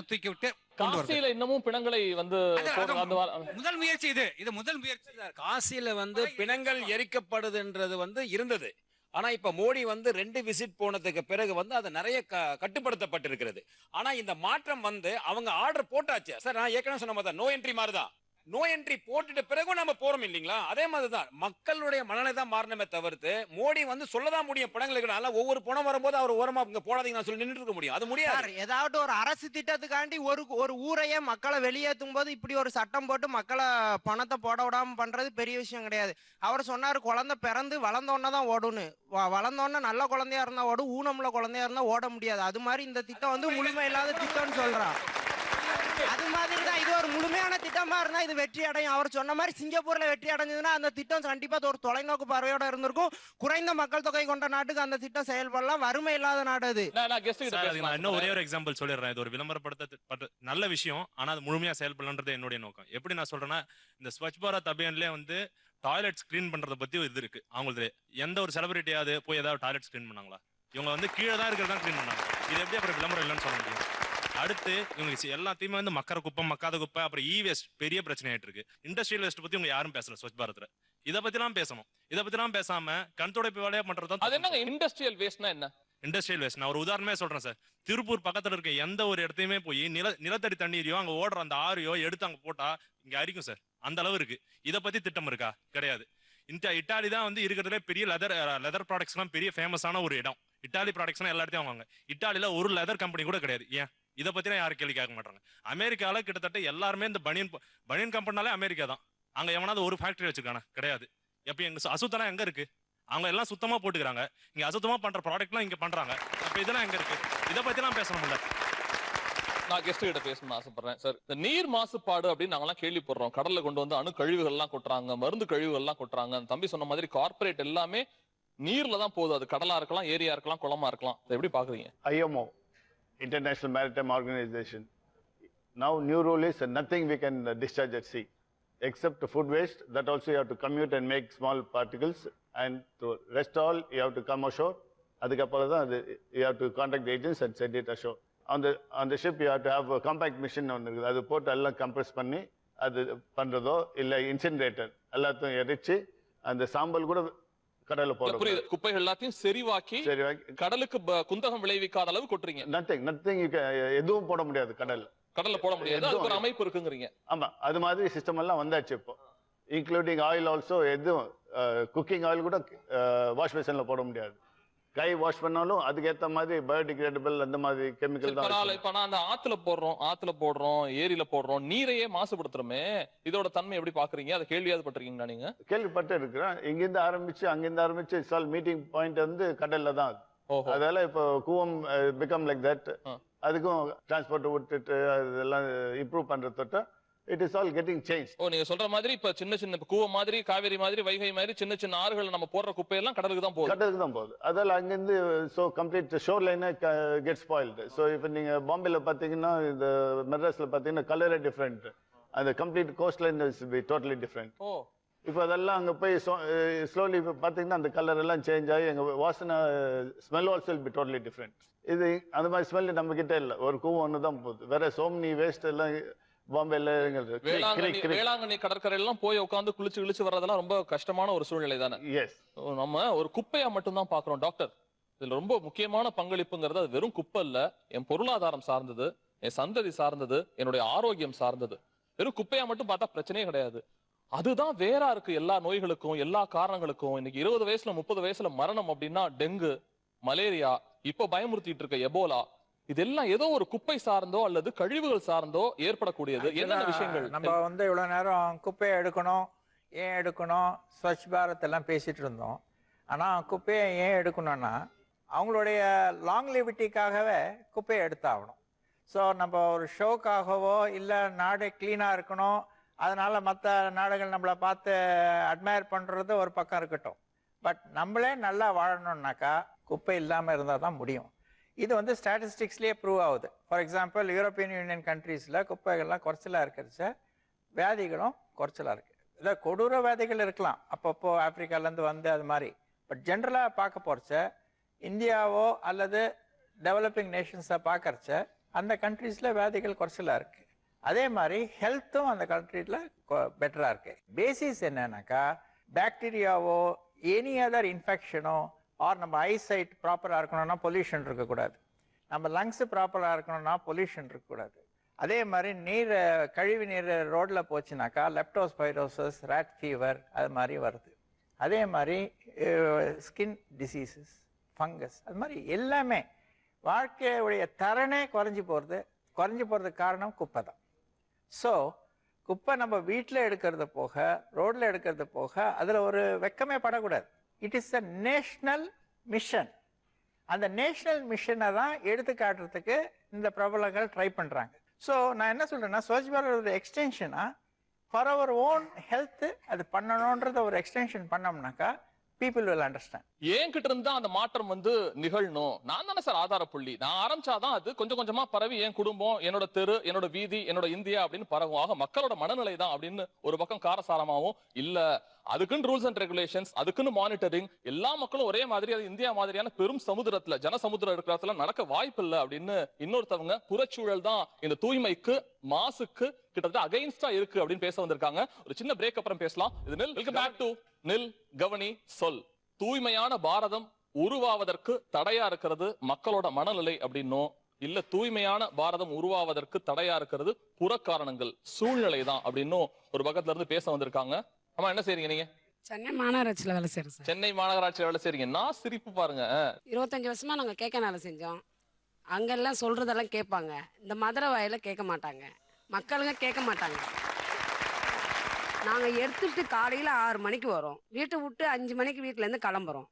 தூக்கி விட்டு காசியில இன்னமும் பிணங்களை வந்து முதல் முயற்சி இது முதல் முயற்சி. காசியில வந்து பிணங்கள் எரிக்கப்படுதுன்றது வந்து இருந்தது. ஆனா இப்ப மோடி வந்து 2 விசிட் போனதுக்கு பிறகு வந்து அது நிறைய கட்டுப்படுத்தப்பட்டிருக்கிறது. ஆனா இந்த மாற்றம் வந்து அவங்க ஆர்டர் போட்டாச்சு சார். நான் ஏற்கனவே சொன்ன மாதிரி நோ என்ட்ரி மாதிரிதான். நோ என்ட்ரி போட்டுட்டு பிறகு நம்ம போறோம் இல்லீங்களா? அதே மாதிரிதான் மக்களுடைய மனநிலை தான் மாறணுமே தவிர்த்து மோடி வந்து சொல்லதான் முடியும் பணங்களுக்கு. ஒவ்வொரு பணம் வரும்போது அவர் ஓரமா இங்க போடாதீங்க நான் சொல்லி நின்றுட்டு இருக்க முடியும்? அது முடியாது. ஏதாவது ஒரு அரசு திட்டத்துக்காண்டி ஒரு ஊரையே மக்களை வெளியேற்றும் போது இப்படி ஒரு சட்டம் போட்டு மக்களை பணத்தை போட விடாம பண்றது பெரிய விஷயம் கிடையாது. அவர் சொன்னாரு குழந்தை பிறந்து வளர்ந்தோன்னா தான் ஓடுன்னு. வளர்ந்தோன்னா நல்ல குழந்தையா இருந்தா ஓடும், ஊனமுள்ள குழந்தையா இருந்தா ஓட முடியாது. அது மாதிரி இந்த திட்டம் வந்து முழுமை இல்லாத திட்டம்னு சொல்றான். அது மாதிரி தான் இது ஒரு முழுமையான திட்டமா இருந்தா இது வெற்றி அடையும். அவர் சொன்ன மாதிரி சிங்கப்பூர்ல வெற்றி அடைஞ்சதுன்னா அந்த திட்டம் கண்டிப்பா ஒரு தொலைநோக்கு பார்வையோட இருந்திருக்கும். குறைந்த மக்கள் தொகை கொண்ட நாட்டுக்கு அந்த திட்டம் செயல்படலாம். வறுமை இல்லாத நாடு அது. நான் இன்னும் ஒரே ஒரு எக்ஸாம்பிள் சொல்லிடுறேன். இது ஒரு விளம்பரப்படுத்த நல்ல விஷயம், ஆனா அது முழுமையா செயல்படலன்றது என்னுடைய நோக்கம். எப்படி நான் சொல்றேன்னா, இந்த ஸ்வச் பாரத் அபியான்லயே வந்து டாய்லெட் ஸ்கிரீன் பண்றத பத்தி இது இருக்கு. அவங்களுக்கு எந்த ஒரு செலிபிரிட்டியாவது போய் ஏதாவது டாய்லெட் ஸ்கிரீன் பண்ணாங்களா? இவங்க வந்து கீழே தான் இருக்கிறதா ஸ்கிரீன் பண்ணாங்க. இது எப்படி அப்புறம் விளம்பரம் இல்லைன்னு சொல்ல முடியும்? அடுத்து இவங்க எல்லாத்தையுமே வந்து மக்கற குப்பை மக்காத குப்பை அப்புறம் வேஸ்ட் பெரிய பிரச்சனை ஆயிட்டு இருக்கு. இண்டஸ்ட்ரியல் வேஸ்ட் பத்தி இவங்க யாரும் பேசல ஸ்வச் பாரத்ல. இதை பத்திலாம் பேசணும். இதை பத்திலாம் பேசாம கண்துடைப்பு வேலையா பண்றது. அது என்னங்க இண்டஸ்ட்ரியல் வேஸ்ட்னா என்ன? இண்டஸ்ட்ரியல் வேஸ்ட் நான் ஒரு உதாரணமே சொல்றேன் சார். திருப்பூர் பக்கத்துல இருக்க எந்த ஒரு இடத்தையுமே போய் நிலத்தடி தண்ணீரையோ அங்க ஓடுற அந்த ஆறையோ எடுத்து அங்க போட்டா இங்க அரிக்கும் சார். அந்த அளவு இருக்கு. இதை பத்தி திட்டம் இருக்கா? கிடையாது. இட்டாலி தான் வந்து இருக்கிறதுல பெரிய லெதர் ப்ராடக்ட்ஸ்லாம் பெரிய ஃபேமஸான ஒரு இடம். இட்டாலி ப்ராடக்ட்ஸ்லாம் எல்லா இடத்தையும் வாங்குவாங்க. இட்டாலியில ஒரு லெதர் கம்பெனி கூட கிடையாது. ஏன்? இதை பத்தினா யாரும் கேள்வி கேட்க மாட்டாங்க. அமெரிக்கால கிட்டத்தட்ட எல்லாருமே இந்த பனியன் கம்பெனினாலே அமெரிக்கா தான். அங்க எவனாவது ஒரு ஃபேக்டரி வச்சிருக்கானா? கிடையாது. எப்ப எங்க அசுத்தனா எங்க இருக்கு? அவங்க எல்லாம் சுத்தமா போட்டுக்கிறாங்க. இங்க அசுத்தமா பண்ற ப்ராடக்ட்லாம் இங்க பண்றாங்க. அப்ப இதெல்லாம் எங்க இருக்கு? இதை பத்திலாம் பேசணும்ல. நான் கெஸ்ட் கிட்ட பேசணும்னு ஆசைப்படுறேன் சார். இந்த நீர் மாசுபாடு அப்படின்னு நாங்கெல்லாம் கேள்விப்படுறோம். கடல்ல கொண்டு வந்து அணு கழிவுகள் எல்லாம் கொட்டுறாங்க, மருந்து கழிவுகள் எல்லாம் கொட்டுறாங்க. அந்த தம்பி சொன்ன மாதிரி கார்பரேட் எல்லாமே நீர்ல தான் போகுது. அது கடலா இருக்கலாம், ஏரியா இருக்கலாம், குளமா இருக்கலாம். இதை எப்படி பாக்குறீங்க? IMO, International Maritime Organization. Now new rule is nothing we can discharge at sea except food waste. That also you have to commute and make small particles, and to rest all you have to come ashore. Adukapura da you have to contact the agents and send it ashore. On the ship you have to have a compact machine on irukku. Adu port ella compress panni adu pandradho illa incinerator ellathum erichi and sambal kuda கடல்ல போடுறோம். புரியுது. குப்பைகள் எல்லாத்தையும் செறிவாக்கி கடலுக்கு குந்தகம் விளைவிக்காத அளவு கொட்டுறீங்க. Nothing எதுவும் போட முடியாது கடல்ல போட முடியாது. அதுக்கு ஒரு அமைப்பு இருக்குங்கறீங்க. ஆமா, அது மாதிரி சிஸ்டம் எல்லாம் வந்தாச்சு இப்போ. Including oil also. எதுவும் குக்கிங் ஆயில் கூட வாஷ் பேசின்ல போட முடியாது. கை வாஷ் பண்ணாலும் அதுக்கு ஏத்த மாதிரி பயோடிகிரேடபிள் அந்த மாதிரி கெமிக்கல் தான். இப்ப நான் அந்த ஆத்துல போடுறோம், ஏரியில போடுறோம், நீரையே மாசுபடுத்துறோமே. இதோட தன்மை எப்படி பாக்குறீங்க? அதை கேள்வியாவது பட்டிருக்கீங்களா நீங்க? கேள்விப்பட்டு இருக்கிறேன். இங்கிருந்து ஆரம்பிச்சு அங்கிருந்து ஆரம்பிச்சு சால் மீட்டிங் பாயிண்ட் வந்து கடல்ல தான். அதனால இப்போ கூவம் பிகம் லைக் தட். அதுக்கும் டிரான்ஸ்போர்ட் விட்டுட்டு அதெல்லாம் இம்ப்ரூவ் பண்ற தொட்ட it is all getting changed. நீங்க சொல்ற மாதிரி இப்ப சின்ன கூவம் மாதிரி, காவேரி மாதிரி, வைகை மாதிரி சின்ன ஆறுகள் நம்ம போடுற குப்பையெல்லாம் கடலுக்கு தான் போகுது. அதனால அங்கிருந்து so complete shore line get spoiled. So if நீங்க பாம்பேல பாத்தீங்கன்னா, இந்த மெட்ராஸ்ல பாத்தீங்கன்னா கலரே டிஃபரெண்ட். அந்த complete cost line is be totally different. இப்போ அதெல்லாம் அங்க போய் ஸ்லோலி பாத்தீங்கன்னா அந்த கலர் எல்லாம் சேஞ்ச் ஆகி எங்க வாசனை smell also will be totally different. இது அந்த மாதிரி ஸ்மெல் நம்ம கிட்ட இல்ல. ஒரு கூவம் ஒன்று தான் போகுது. வேற சோம்னி வேஸ்ட் எல்லாம் வேளாங்கண்ணி கடற்கரையெல்லாம் போய் உட்காந்து குளிச்சு வர்றதெல்லாம் ரொம்ப கஷ்டமான ஒரு சூழ்நிலை தானே. நம்ம ஒரு குப்பையா மட்டும் தான் பாக்குறோம். டாக்டர், இதுல ரொம்ப முக்கியமான பங்களிப்புங்கிறது அது வெறும் குப்பை இல்ல. என் பொருளாதாரம் சார்ந்தது, என் சந்ததி சார்ந்தது, என்னுடைய ஆரோக்கியம் சார்ந்தது. வெறும் குப்பையா மட்டும் பார்த்தா பிரச்சனையே கிடையாது. அதுதான் வேறா இருக்கு எல்லா நோய்களுக்கும், எல்லா காரணங்களுக்கும். இன்னைக்கு 20 வயசுல 30 வயசுல மரணம் அப்படின்னா டெங்கு, மலேரியா, இப்ப பயமுறுத்திட்டு இருக்க எபோலா, இதெல்லாம் ஏதோ ஒரு குப்பை சார்ந்தோ அல்லது கழிவுகள் சார்ந்தோ ஏற்படக்கூடியது. என்னென்ன விஷயங்கள்? நம்ம வந்து இவ்வளவு நேரம் குப்பையை எடுக்கணும், ஏன் எடுக்கணும், ஸ்வச் பாரத் எல்லாம் பேசிட்டு இருந்தோம். ஆனா குப்பையை ஏன் எடுக்கணும்னா அவங்களுடைய லாங்லிவிட்டிக்காகவே குப்பையை எடுத்தாகணும். ஸோ நம்ம ஒரு ஷோக்காகவோ இல்லை நாடு கிளீனாக இருக்கணும், அதனால மற்ற நாடுகள் நம்மளை பார்த்து அட்மையர் பண்ணுறது ஒரு பக்கம் இருக்கட்டும். பட் நம்மளே நல்லா வாழணும்னாக்கா குப்பை இல்லாமல் இருந்தால் தான் முடியும். இது வந்து ஸ்டாட்டிஸ்டிக்ஸ்லேயே ப்ரூவ் ஆகுது. ஃபார் எக்ஸாம்பிள் யூரோப்பியன் யூனியன் கண்ட்ரீஸில் குப்பைகள்லாம் குறைச்சலாக இருக்கிறச்ச வியாதிகளும் குறைச்சலாக இருக்குது. இதை கொடூர வியாதிகள் இருக்கலாம் அப்பப்போ ஆப்பிரிக்காலேருந்து வந்து அது மாதிரி. பட் ஜென்ரலாக பார்க்க போகிறச்ச இந்தியாவோ அல்லது டெவலப்பிங் நேஷன்ஸை பார்க்கறச்ச அந்த கண்ட்ரீஸில் வியாதிகள் குறைச்சலாக இருக்குது. அதே மாதிரி ஹெல்த்தும் அந்த கண்ட்ரியில் பெட்டராக இருக்குது. பேசிஸ் என்னன்னாக்கா பாக்டீரியாவோ எனி அதர் இன்ஃபெக்ஷனோ ஆர் நம்ம ஐசைட் ப்ராப்பராக இருக்கணும்னா பொல்யூஷன் இருக்கக்கூடாது, நம்ம லங்ஸ் ப்ராப்பராக இருக்கணும்னா பொல்யூஷன் இருக்கக்கூடாது. அதே மாதிரி நீர் கழிவு நீர் ரோட்டில் போச்சுனாக்கா லெப்டோஸ்பைரோசஸ், ரேட் ஃபீவர் அது மாதிரி வருது. அதே மாதிரி ஸ்கின் டிசீசஸ், ஃபங்கஸ், அது மாதிரி எல்லாமே வாழ்க்கையுடைய தரனே குறைஞ்சி போகிறதுக்கு காரணம் குப்பை தான். ஸோ குப்பை நம்ம வீட்டில் எடுக்கிறது போக ரோட்டில் எடுக்கிறது போக அதில் ஒரு வெக்கமே படக்கூடாது. It is a national mission. அந்த நேஷ்னல் மிஷனை தான் எடுத்து காட்டுறதுக்கு இந்த பிரபலங்கள் ட்ரை பண்ணுறாங்க. ஸோ நான் என்ன சொல்கிறேன்னா ஸ்வச் பாரத் ஒரு எக்ஸ்டென்ஷனா ஃபார் அவர் ஓன் ஹெல்த் அது பண்ணணுன்றத ஒரு எக்ஸ்டென்ஷன் பண்ணோம்னாக்கா people will understand. ஏன் கிட்ட இருந்தா அந்த மாற்றம் வந்து நிகழணும். நான் தானே சார் ஆதார புள்ளி. நான் ஆரம்பிச்சாதான் அது கொஞ்சம் கொஞ்சமா பரவி என் குடும்பம், என்னோட தெரு, என்னோட வீதி, என்னோட இந்தியா அப்படின்னு பரவும். ஆக மக்களோட மனநிலை தான் அப்படின்னு ஒரு பக்கம் காரசாரமாவும் இல்ல. அதுக்குன்னு ரூல்ஸ் அண்ட் ரெகுலேஷன்ஸ், அதுக்குன்னு மானிட்டரிங், எல்லா மக்களும் ஒரே மாதிரி அது இந்தியா மாதிரியான பெரும் சமுதிரத்துல ஜனசமுதிரம் இருக்கிறதுல நடக்க வாய்ப்பு இல்லை அப்படின்னு இன்னொருத்தவங்க புறச்சூழல் தான் இந்த தூய்மைக்கு மாசுக்கு கிட்டத்தட்ட அகைன்ஸ்டா இருக்கு அப்படின்னு பேச வந்திருக்காங்க. ஒரு சின்ன பிரேக் அப்புறம் பேசலாம். இது நில். வெல்கம் பேக் டு நில் கவனி சொல். தூய்மையான பாரதம் உருவாவதற்கு தடையா இருக்கிறது மக்களோட மனநிலை அப்படின்னும், இல்ல தூய்மையான பாரதம் உருவாவதற்கு தடையா இருக்கிறது புற காரணங்கள், சூழ்நிலை தான் அப்படின்னு ஒரு பக்கத்துல இருந்து பேச வந்திருக்காங்க. அம்மா என்ன செய்றீங்க நீங்க? சென்னை மாநகராட்சியில் வேலை செய்யறேன் சார். சென்னை மாநகராட்சியில் வேலை செய்றீங்க. நான் சிரிப்பு பாருங்க. 25 வருஷமா நாங்க கேட்க வேலை செஞ்சோம். அங்கெல்லாம் சொல்றதெல்லாம் கேட்பாங்க. இந்த மதுரை வாயில கேட்க மாட்டாங்க, மக்களுங்க கேட்க மாட்டாங்க. நாங்க எடுத்துட்டு காலையில 6 மணிக்கு வரோம், வீட்டை விட்டு 5 மணிக்கு வீட்டுல இருந்து கிளம்புறோம்.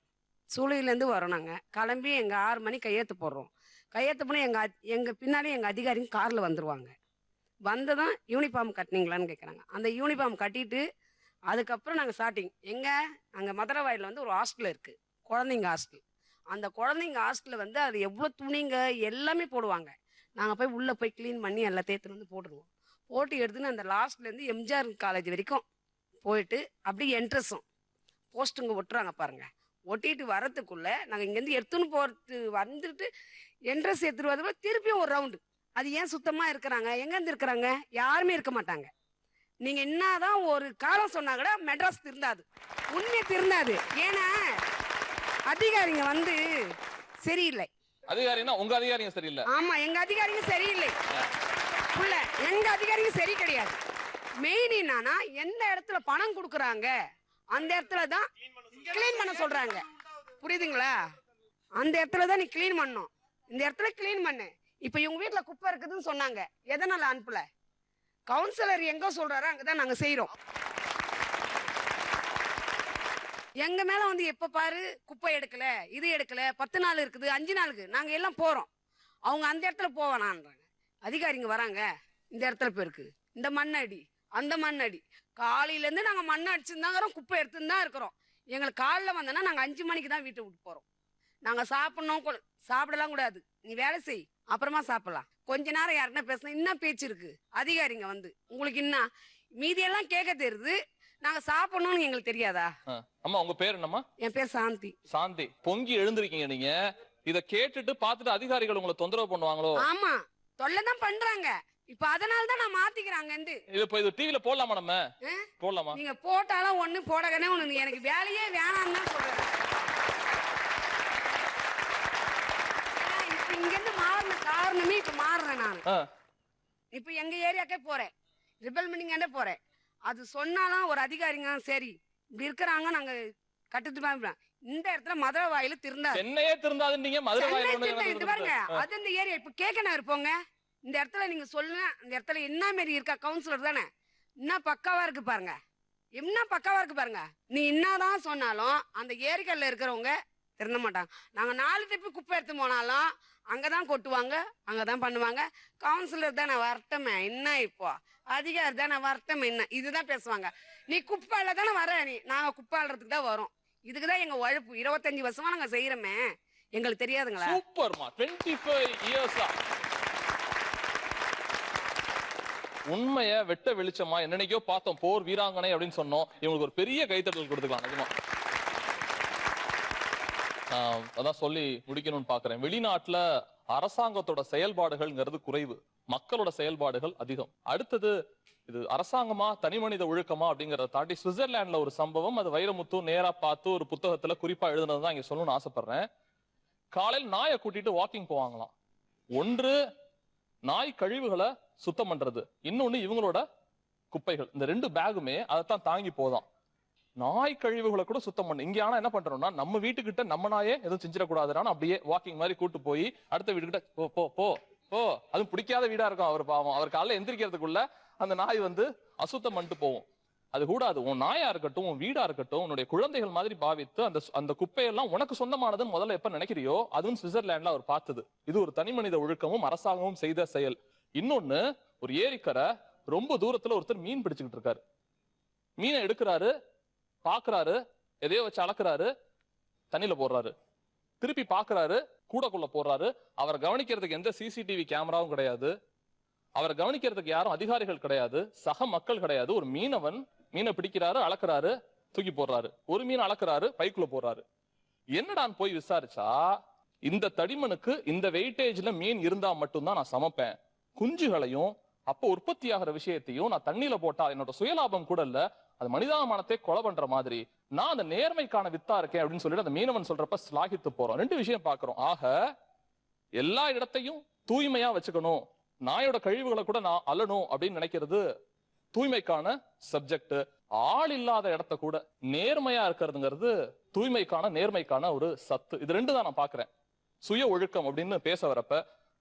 சூளையிலேருந்து வரோம். நாங்க கிளம்பி எங்க 6 மணிக்கு கையெழுத்து போடுறோம். கையெழுத்து பண்ணி எங்க பின்னாடி எங்க அதிகாரிங்க கார்ல வந்துருவாங்க. வந்ததும் யூனிஃபார்ம் கட்டினீங்களான்னு கேட்குறாங்க. அந்த யூனிஃபார்ம் கட்டிட்டு அதுக்கப்புறம் நாங்கள் ஸ்டார்டிங் அங்கே மதுரை வாயில் வந்து ஒரு ஹாஸ்டல் இருக்குது, குழந்தைங்க ஹாஸ்டல். அந்த குழந்தைங்க ஹாஸ்டலில் வந்து அது எவ்வளோ துணிங்க எல்லாமே போடுவாங்க. நாங்கள் போய் உள்ளே போய் க்ளீன் பண்ணி எல்லாத்தையும் எடுத்துன்னு வந்து போட்டுருவோம். போட்டு எடுத்துன்னு அந்த லாஸ்ட்லேருந்து எம்ஜிஆர் காலேஜ் வரைக்கும் போயிட்டு அப்படியே என்ட்ரஸும் போஸ்ட்டுங்க ஒட்டுறாங்க பாருங்க. ஒட்டிட்டு வரத்துக்குள்ளே நாங்கள் இங்கேருந்து எடுத்துன்னு போகிறது வந்துட்டு என்ட்ரஸ் எடுத்துட்டு வரதுக்குள்ள திருப்பியும் ஒரு ரவுண்டு. அது ஏன் சுத்தமாக இருக்கிறாங்க, எங்கேருந்து இருக்கிறாங்க, யாருமே இருக்க மாட்டாங்க. நீங்க என்னதான் ஒரு காலம் சொன்னா கூட மெட்ராஸ் திருந்தாது, உண்மை திருந்தாது. ஏன்னா அதிகாரிங்க வந்து சரியில்லை. அதிகாரினா உங்க அதிகாரிங்க சரியில்லை. ஆமா, எங்க அதிகாரிங்க சரியில்லை. புள்ள எங்க அதிகாரிங்க சரி கிடையாது. மெயின் என்னன்னா எந்த இடத்துல பணம் கொடுக்குறாங்க அந்த இடத்துல தான் கிளீன் பண்ண சொல்றாங்க. புரியுதுங்களா? அந்த இடத்துல தான் நீ கிளீன் பண்ணணும். இந்த இடத்துல கிளீன் பண்ணு. இப்ப இவங்க வீட்டுல குப்பை இருக்குதுன்னு சொன்னாங்க, எதனால அனுப்பல? கவுன்சிலர் எங்க சொல்றாரோ அங்கதான் நாங்க செய்யறோம். எங்க மேல வந்து எப்ப பாரு குப்பை எடுக்கல, இது எடுக்கல, 10 நாள் இருக்குது, 5 நாளுக்கு நாங்க எல்லாம் போறோம். அவங்க அந்த இடத்துல போவானான்றாங்க. அதிகாரிங்க வராங்க, இந்த இடத்துல போயிருக்கு, இந்த மண்ணடி அந்த மண்ணடி. காலையில இருந்து நாங்க மண்ணை அடிச்சுருந்தாங்கிறோம், குப்பை எடுத்துன்னு தான் இருக்கிறோம். எங்களுக்கு காலைல வந்தோன்னா நாங்க 5 மணிக்கு தான் வீட்டை விட்டு போறோம். நாங்க சாப்பிடணும், சாப்பிடலாம் கூடாது, நீ வேலை செய் அப்புறமா சாப்பிடலாம். கொஞ்ச நேரம் யாருன்னா பேசணும், இன்னும் பேச்சு இருக்கு. அதிகாரிங்க வந்து உங்களுக்கு இன்னும் மீதியெல்லாம் கேட்க தெரியுது, நாங்க சாப்பிடணும்னு எங்களுக்கு தெரியாதா? அம்மா உங்க பேர் என்னம்மா? என் பேர் சாந்தி. சாந்தி. பொங்கி எழுந்திருக்கீங்க நீங்க. இத கேட்டுட்டு பார்த்துட்டு அதிகாரிகள் உங்களை தொந்தரவு பண்ணுவாங்களோ? ஆமா, தொல்லை தான் பண்றாங்க. இப்ப அதனால தான் நான் மாத்திக்கிறாங்க. இது டிவில போடலாமா? நம்ம போடலாமா? நீங்க போட்டாலும் ஒண்ணு போடகனே ஒண்ணு, எனக்கு வேலையே வேணாம்னு தான் சொல்றேன். இங்க இருந்து மாறின காரணமே இப்ப மாறுறேன் நான். இப்ப எங்க ஏரியாக்கே போறேன், ரிபல் மீட்டிங் போறேன். அது சொன்னாலும் ஒரு அதிகாரிங்க சரி இப்படி இருக்கிறாங்க, நாங்க கட்டுட்டு இந்த இடத்துல மதுரை வாயில திருந்தாது. சென்னையே திருந்தாதுன்னீங்க, மதுரை வாயில பாருங்க. அது இந்த ஏரியா இப்ப கேட்கணும் இருப்போங்க. இந்த இடத்துல நீங்க சொல்லுங்க, இந்த இடத்துல என்ன மாரி இருக்கா? கவுன்சிலர் தானே, என்ன பக்காவா இருக்கு பாருங்க, என்ன பக்காவா இருக்கு பாருங்க. நீ என்னதான் சொன்னாலும் அந்த ஏரிக்கல்ல இருக்கிறவங்க திருந்த மாட்டாங்க. நாங்க 4 ட்ரிப்பு குப்பை எடுத்து போனாலும் அங்கதான் கொட்டுவாங்க, அங்கதான் பண்ணுவாங்க. கவுன்சிலர் தானே வரட்டமே என்ன, இப்போ அதிகாரி தானே வரட்டமே என்ன, இதுதான் பேசுவாங்க. நீ குப்பைல தானே வர, நாங்க குப்பை அள்ளுறதுக்கு தான் வரோம். இதுக்குதான் எங்க உழைப்பு. 25 வருஷமா நாங்க செய்யறோமே, எங்களுக்கு தெரியாதுங்களா? சூப்பர்மா. 25 இயர்ஸா உண்மைய வெட்ட வெளிச்சமா என்னைக்கோ பார்த்தோம், போர் வீராங்கனை அப்படின்னு சொன்னோம். இவங்களுக்கு ஒரு பெரிய கைத்தட்டல் கொடுத்துக்கலாம். நிஜமா அதான் சொல்லி முடிக்கணும்னு பாக்குறேன். வெளிநாட்டுல அரசாங்கத்தோட செயல்பாடுகள்ங்கிறது குறைவு, மக்களோட செயல்பாடுகள் அதிகம். அடுத்தது இது அரசாங்கமா தனி மனித ஒழுக்கமா அப்படிங்கறத தாண்டி சுவிட்சர்லாந்துல ஒரு சம்பவம், அது வைரமுத்து நேரா பார்த்து ஒரு புத்தகத்துல குறிப்பா எழுதுனதுதான் இங்க சொல்லணும்னு ஆசைப்படுறேன். காலையில் நாயை கூட்டிட்டு வாக்கிங் போவாங்களாம். ஒன்று நாய் கழிவுகளை சுத்தம் பண்றது, இன்னொன்னு இவங்களோட குப்பைகள். இந்த 2 பேகுமே அதைத்தான் தாங்கி போதான். நாய் கழிவுகளை கூட சுத்தம் பண்ணு. இங்க ஆனா என்ன பண்றோம்னா, நம்ம வீட்டுக்கிட்ட நம்ம நாயே எதுவும் செஞ்சிடக்கூடாதுன்னு அப்படியே வாக்கிங் மாதிரி கூட்டு போய் அடுத்த வீட்டுக்கிட்ட போ போ போ போ. அதுவும் பிடிக்காத வீடா இருக்கும் அவர் பாவம். அவர் காலைல எந்திரிக்கிறதுக்குள்ள அந்த நாய் வந்து அசுத்தம் பண்ணிட்டு போவோம். அது கூடாது. உன் நாயா இருக்கட்டும், உன் வீடா இருக்கட்டும், உன்னுடைய குழந்தைகள் மாதிரி பாவித்து அந்த குப்பையெல்லாம் உனக்கு சொந்தமானதுன்னு முதல்ல எப்ப நினைக்கிறியோ, அதுவும் சுவிட்சர்லாந்துல அவர் பார்த்தது. இது ஒரு தனி மனித ஒழுக்கமும் அரசாங்கமும் செய்த செயல். இன்னொன்னு, ஒரு ஏரிக்கரை ரொம்ப தூரத்துல ஒருத்தர் மீன் பிடிச்சுக்கிட்டு இருக்காரு. மீனை எடுக்கிறாரு, பாக்குறாரு, எதையோ வச்சு அளக்குறாரு, தண்ணியில போடுறாரு, திருப்பி பாக்குறாரு, கூடக்குள்ள போடுறாரு. அவரை கவனிக்கிறதுக்கு எந்த சிசிடிவி கேமராவும் கிடையாது, அவரை கவனிக்கிறதுக்கு யாரும் அதிகாரிகள் கிடையாது, சக மக்கள் கிடையாது. ஒரு மீனவன் மீனை பிடிக்கிறாரு, அளக்குறாரு, தூக்கி போடுறாரு. ஒரு மீன் அளக்குறாரு, பைக்குள்ள போடுறாரு. என்னடான்னு போய் விசாரிச்சா, இந்த தடிமனுக்கு இந்த வெயிட்டேஜ்ல மீன் இருந்தா மட்டும்தான் நான் சமைப்பேன். குஞ்சுகளையும் அப்போ உற்பத்தி ஆகிற விஷயத்தையும் நான் தண்ணியில போட்டா என்னோட சுயலாபம் கூட இல்ல, அது மனிதாமானத்தை கொலை பண்ற மாதிரி, நான் அந்த நேர்மைக்கான வித்தா இருக்கேன் அப்படின்னு சொல்லிட்டு அந்த மீனவன் சொல்றப்ப ஸ்லாகித்து போறோம். 2 விஷயம் பாக்குறோம். ஆக எல்லா இடத்தையும் தூய்மையா வச்சுக்கணும், நாயோட கழிவுகளை கூட நான் அள்ளணும் அப்படின்னு நினைக்கிறது தூய்மைக்கான சப்ஜெக்ட். ஆள் இல்லாத இடத்த கூட நேர்மையா இருக்கிறதுங்கிறது தூய்மைக்கான நேர்மைக்கான ஒரு சத்து. இது ரெண்டு தான் நான் பாக்குறேன். சுய ஒழுக்கம் அப்படின்னு பேச வரப்ப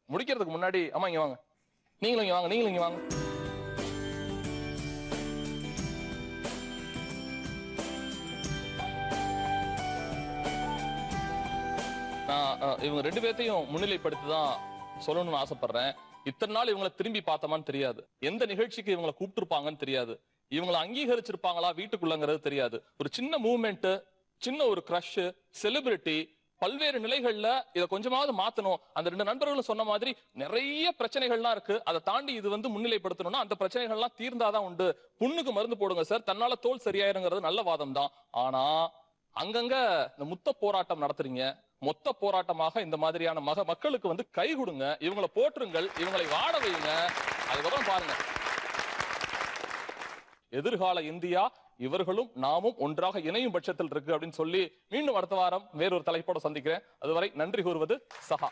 முடிக்கிறதுக்கு முன்னாடி, அம்மா இங்க வாங்க, நீங்களும் இங்க வாங்க, நீங்களும் இங்க வாங்க. நான் இவங்க ரெண்டு பேர்த்தையும் முன்னிலைப்படுத்தி தான் சொல்லணும்னு ஆசைப்படுறேன். இத்தனை நாள் இவங்களை திரும்பி பார்த்தோமான்னு தெரியாது, எந்த நிகழ்ச்சிக்கு இவங்களை கூப்பிட்டுருப்பாங்கன்னு தெரியாது, இவங்களை அங்கீகரிச்சிருப்பாங்களா வீட்டுக்குள்ளங்கிறது தெரியாது. ஒரு சின்ன மூவ்மெண்ட், சின்ன ஒரு கிரஷ், செலிபிரிட்டி, பல்வேறு நிலைகள்ல இதை கொஞ்சமாவது மாத்தணும். அந்த ரெண்டு நண்பர்களும் சொன்ன மாதிரி நிறைய பிரச்சனைகள்லாம் இருக்கு. அதை தாண்டி இது வந்து முன்னிலைப்படுத்தணும்னா அந்த பிரச்சனைகள்லாம் தீர்ந்தாதான் உண்டு. புண்ணுக்கு மருந்து போடுங்க சார், தன்னால தோல் சரியாயிருங்கிறது நல்ல வாதம் தான். ஆனா அங்கங்க இந்த முத்த போராட்டம் நடத்துறீங்க. மொத்த போராட்டமாக இந்த மாதிரியான மக்களுக்கு வந்து கை கொடுங்க, இவங்களை போற்றுங்கள், இவங்களை வாழ வைங்க. அதுக்கப்புறம் பாருங்க, எதிர்கால இந்தியா இவர்களும் நாமும் ஒன்றாக இணையும் பட்சத்தில் இருக்கு அப்படின்னு சொல்லி மீண்டும் அடுத்த வாரம் வேறொரு தலைப்போட சந்திக்கிறேன். அதுவரை நன்றி கூறுவது சஹா.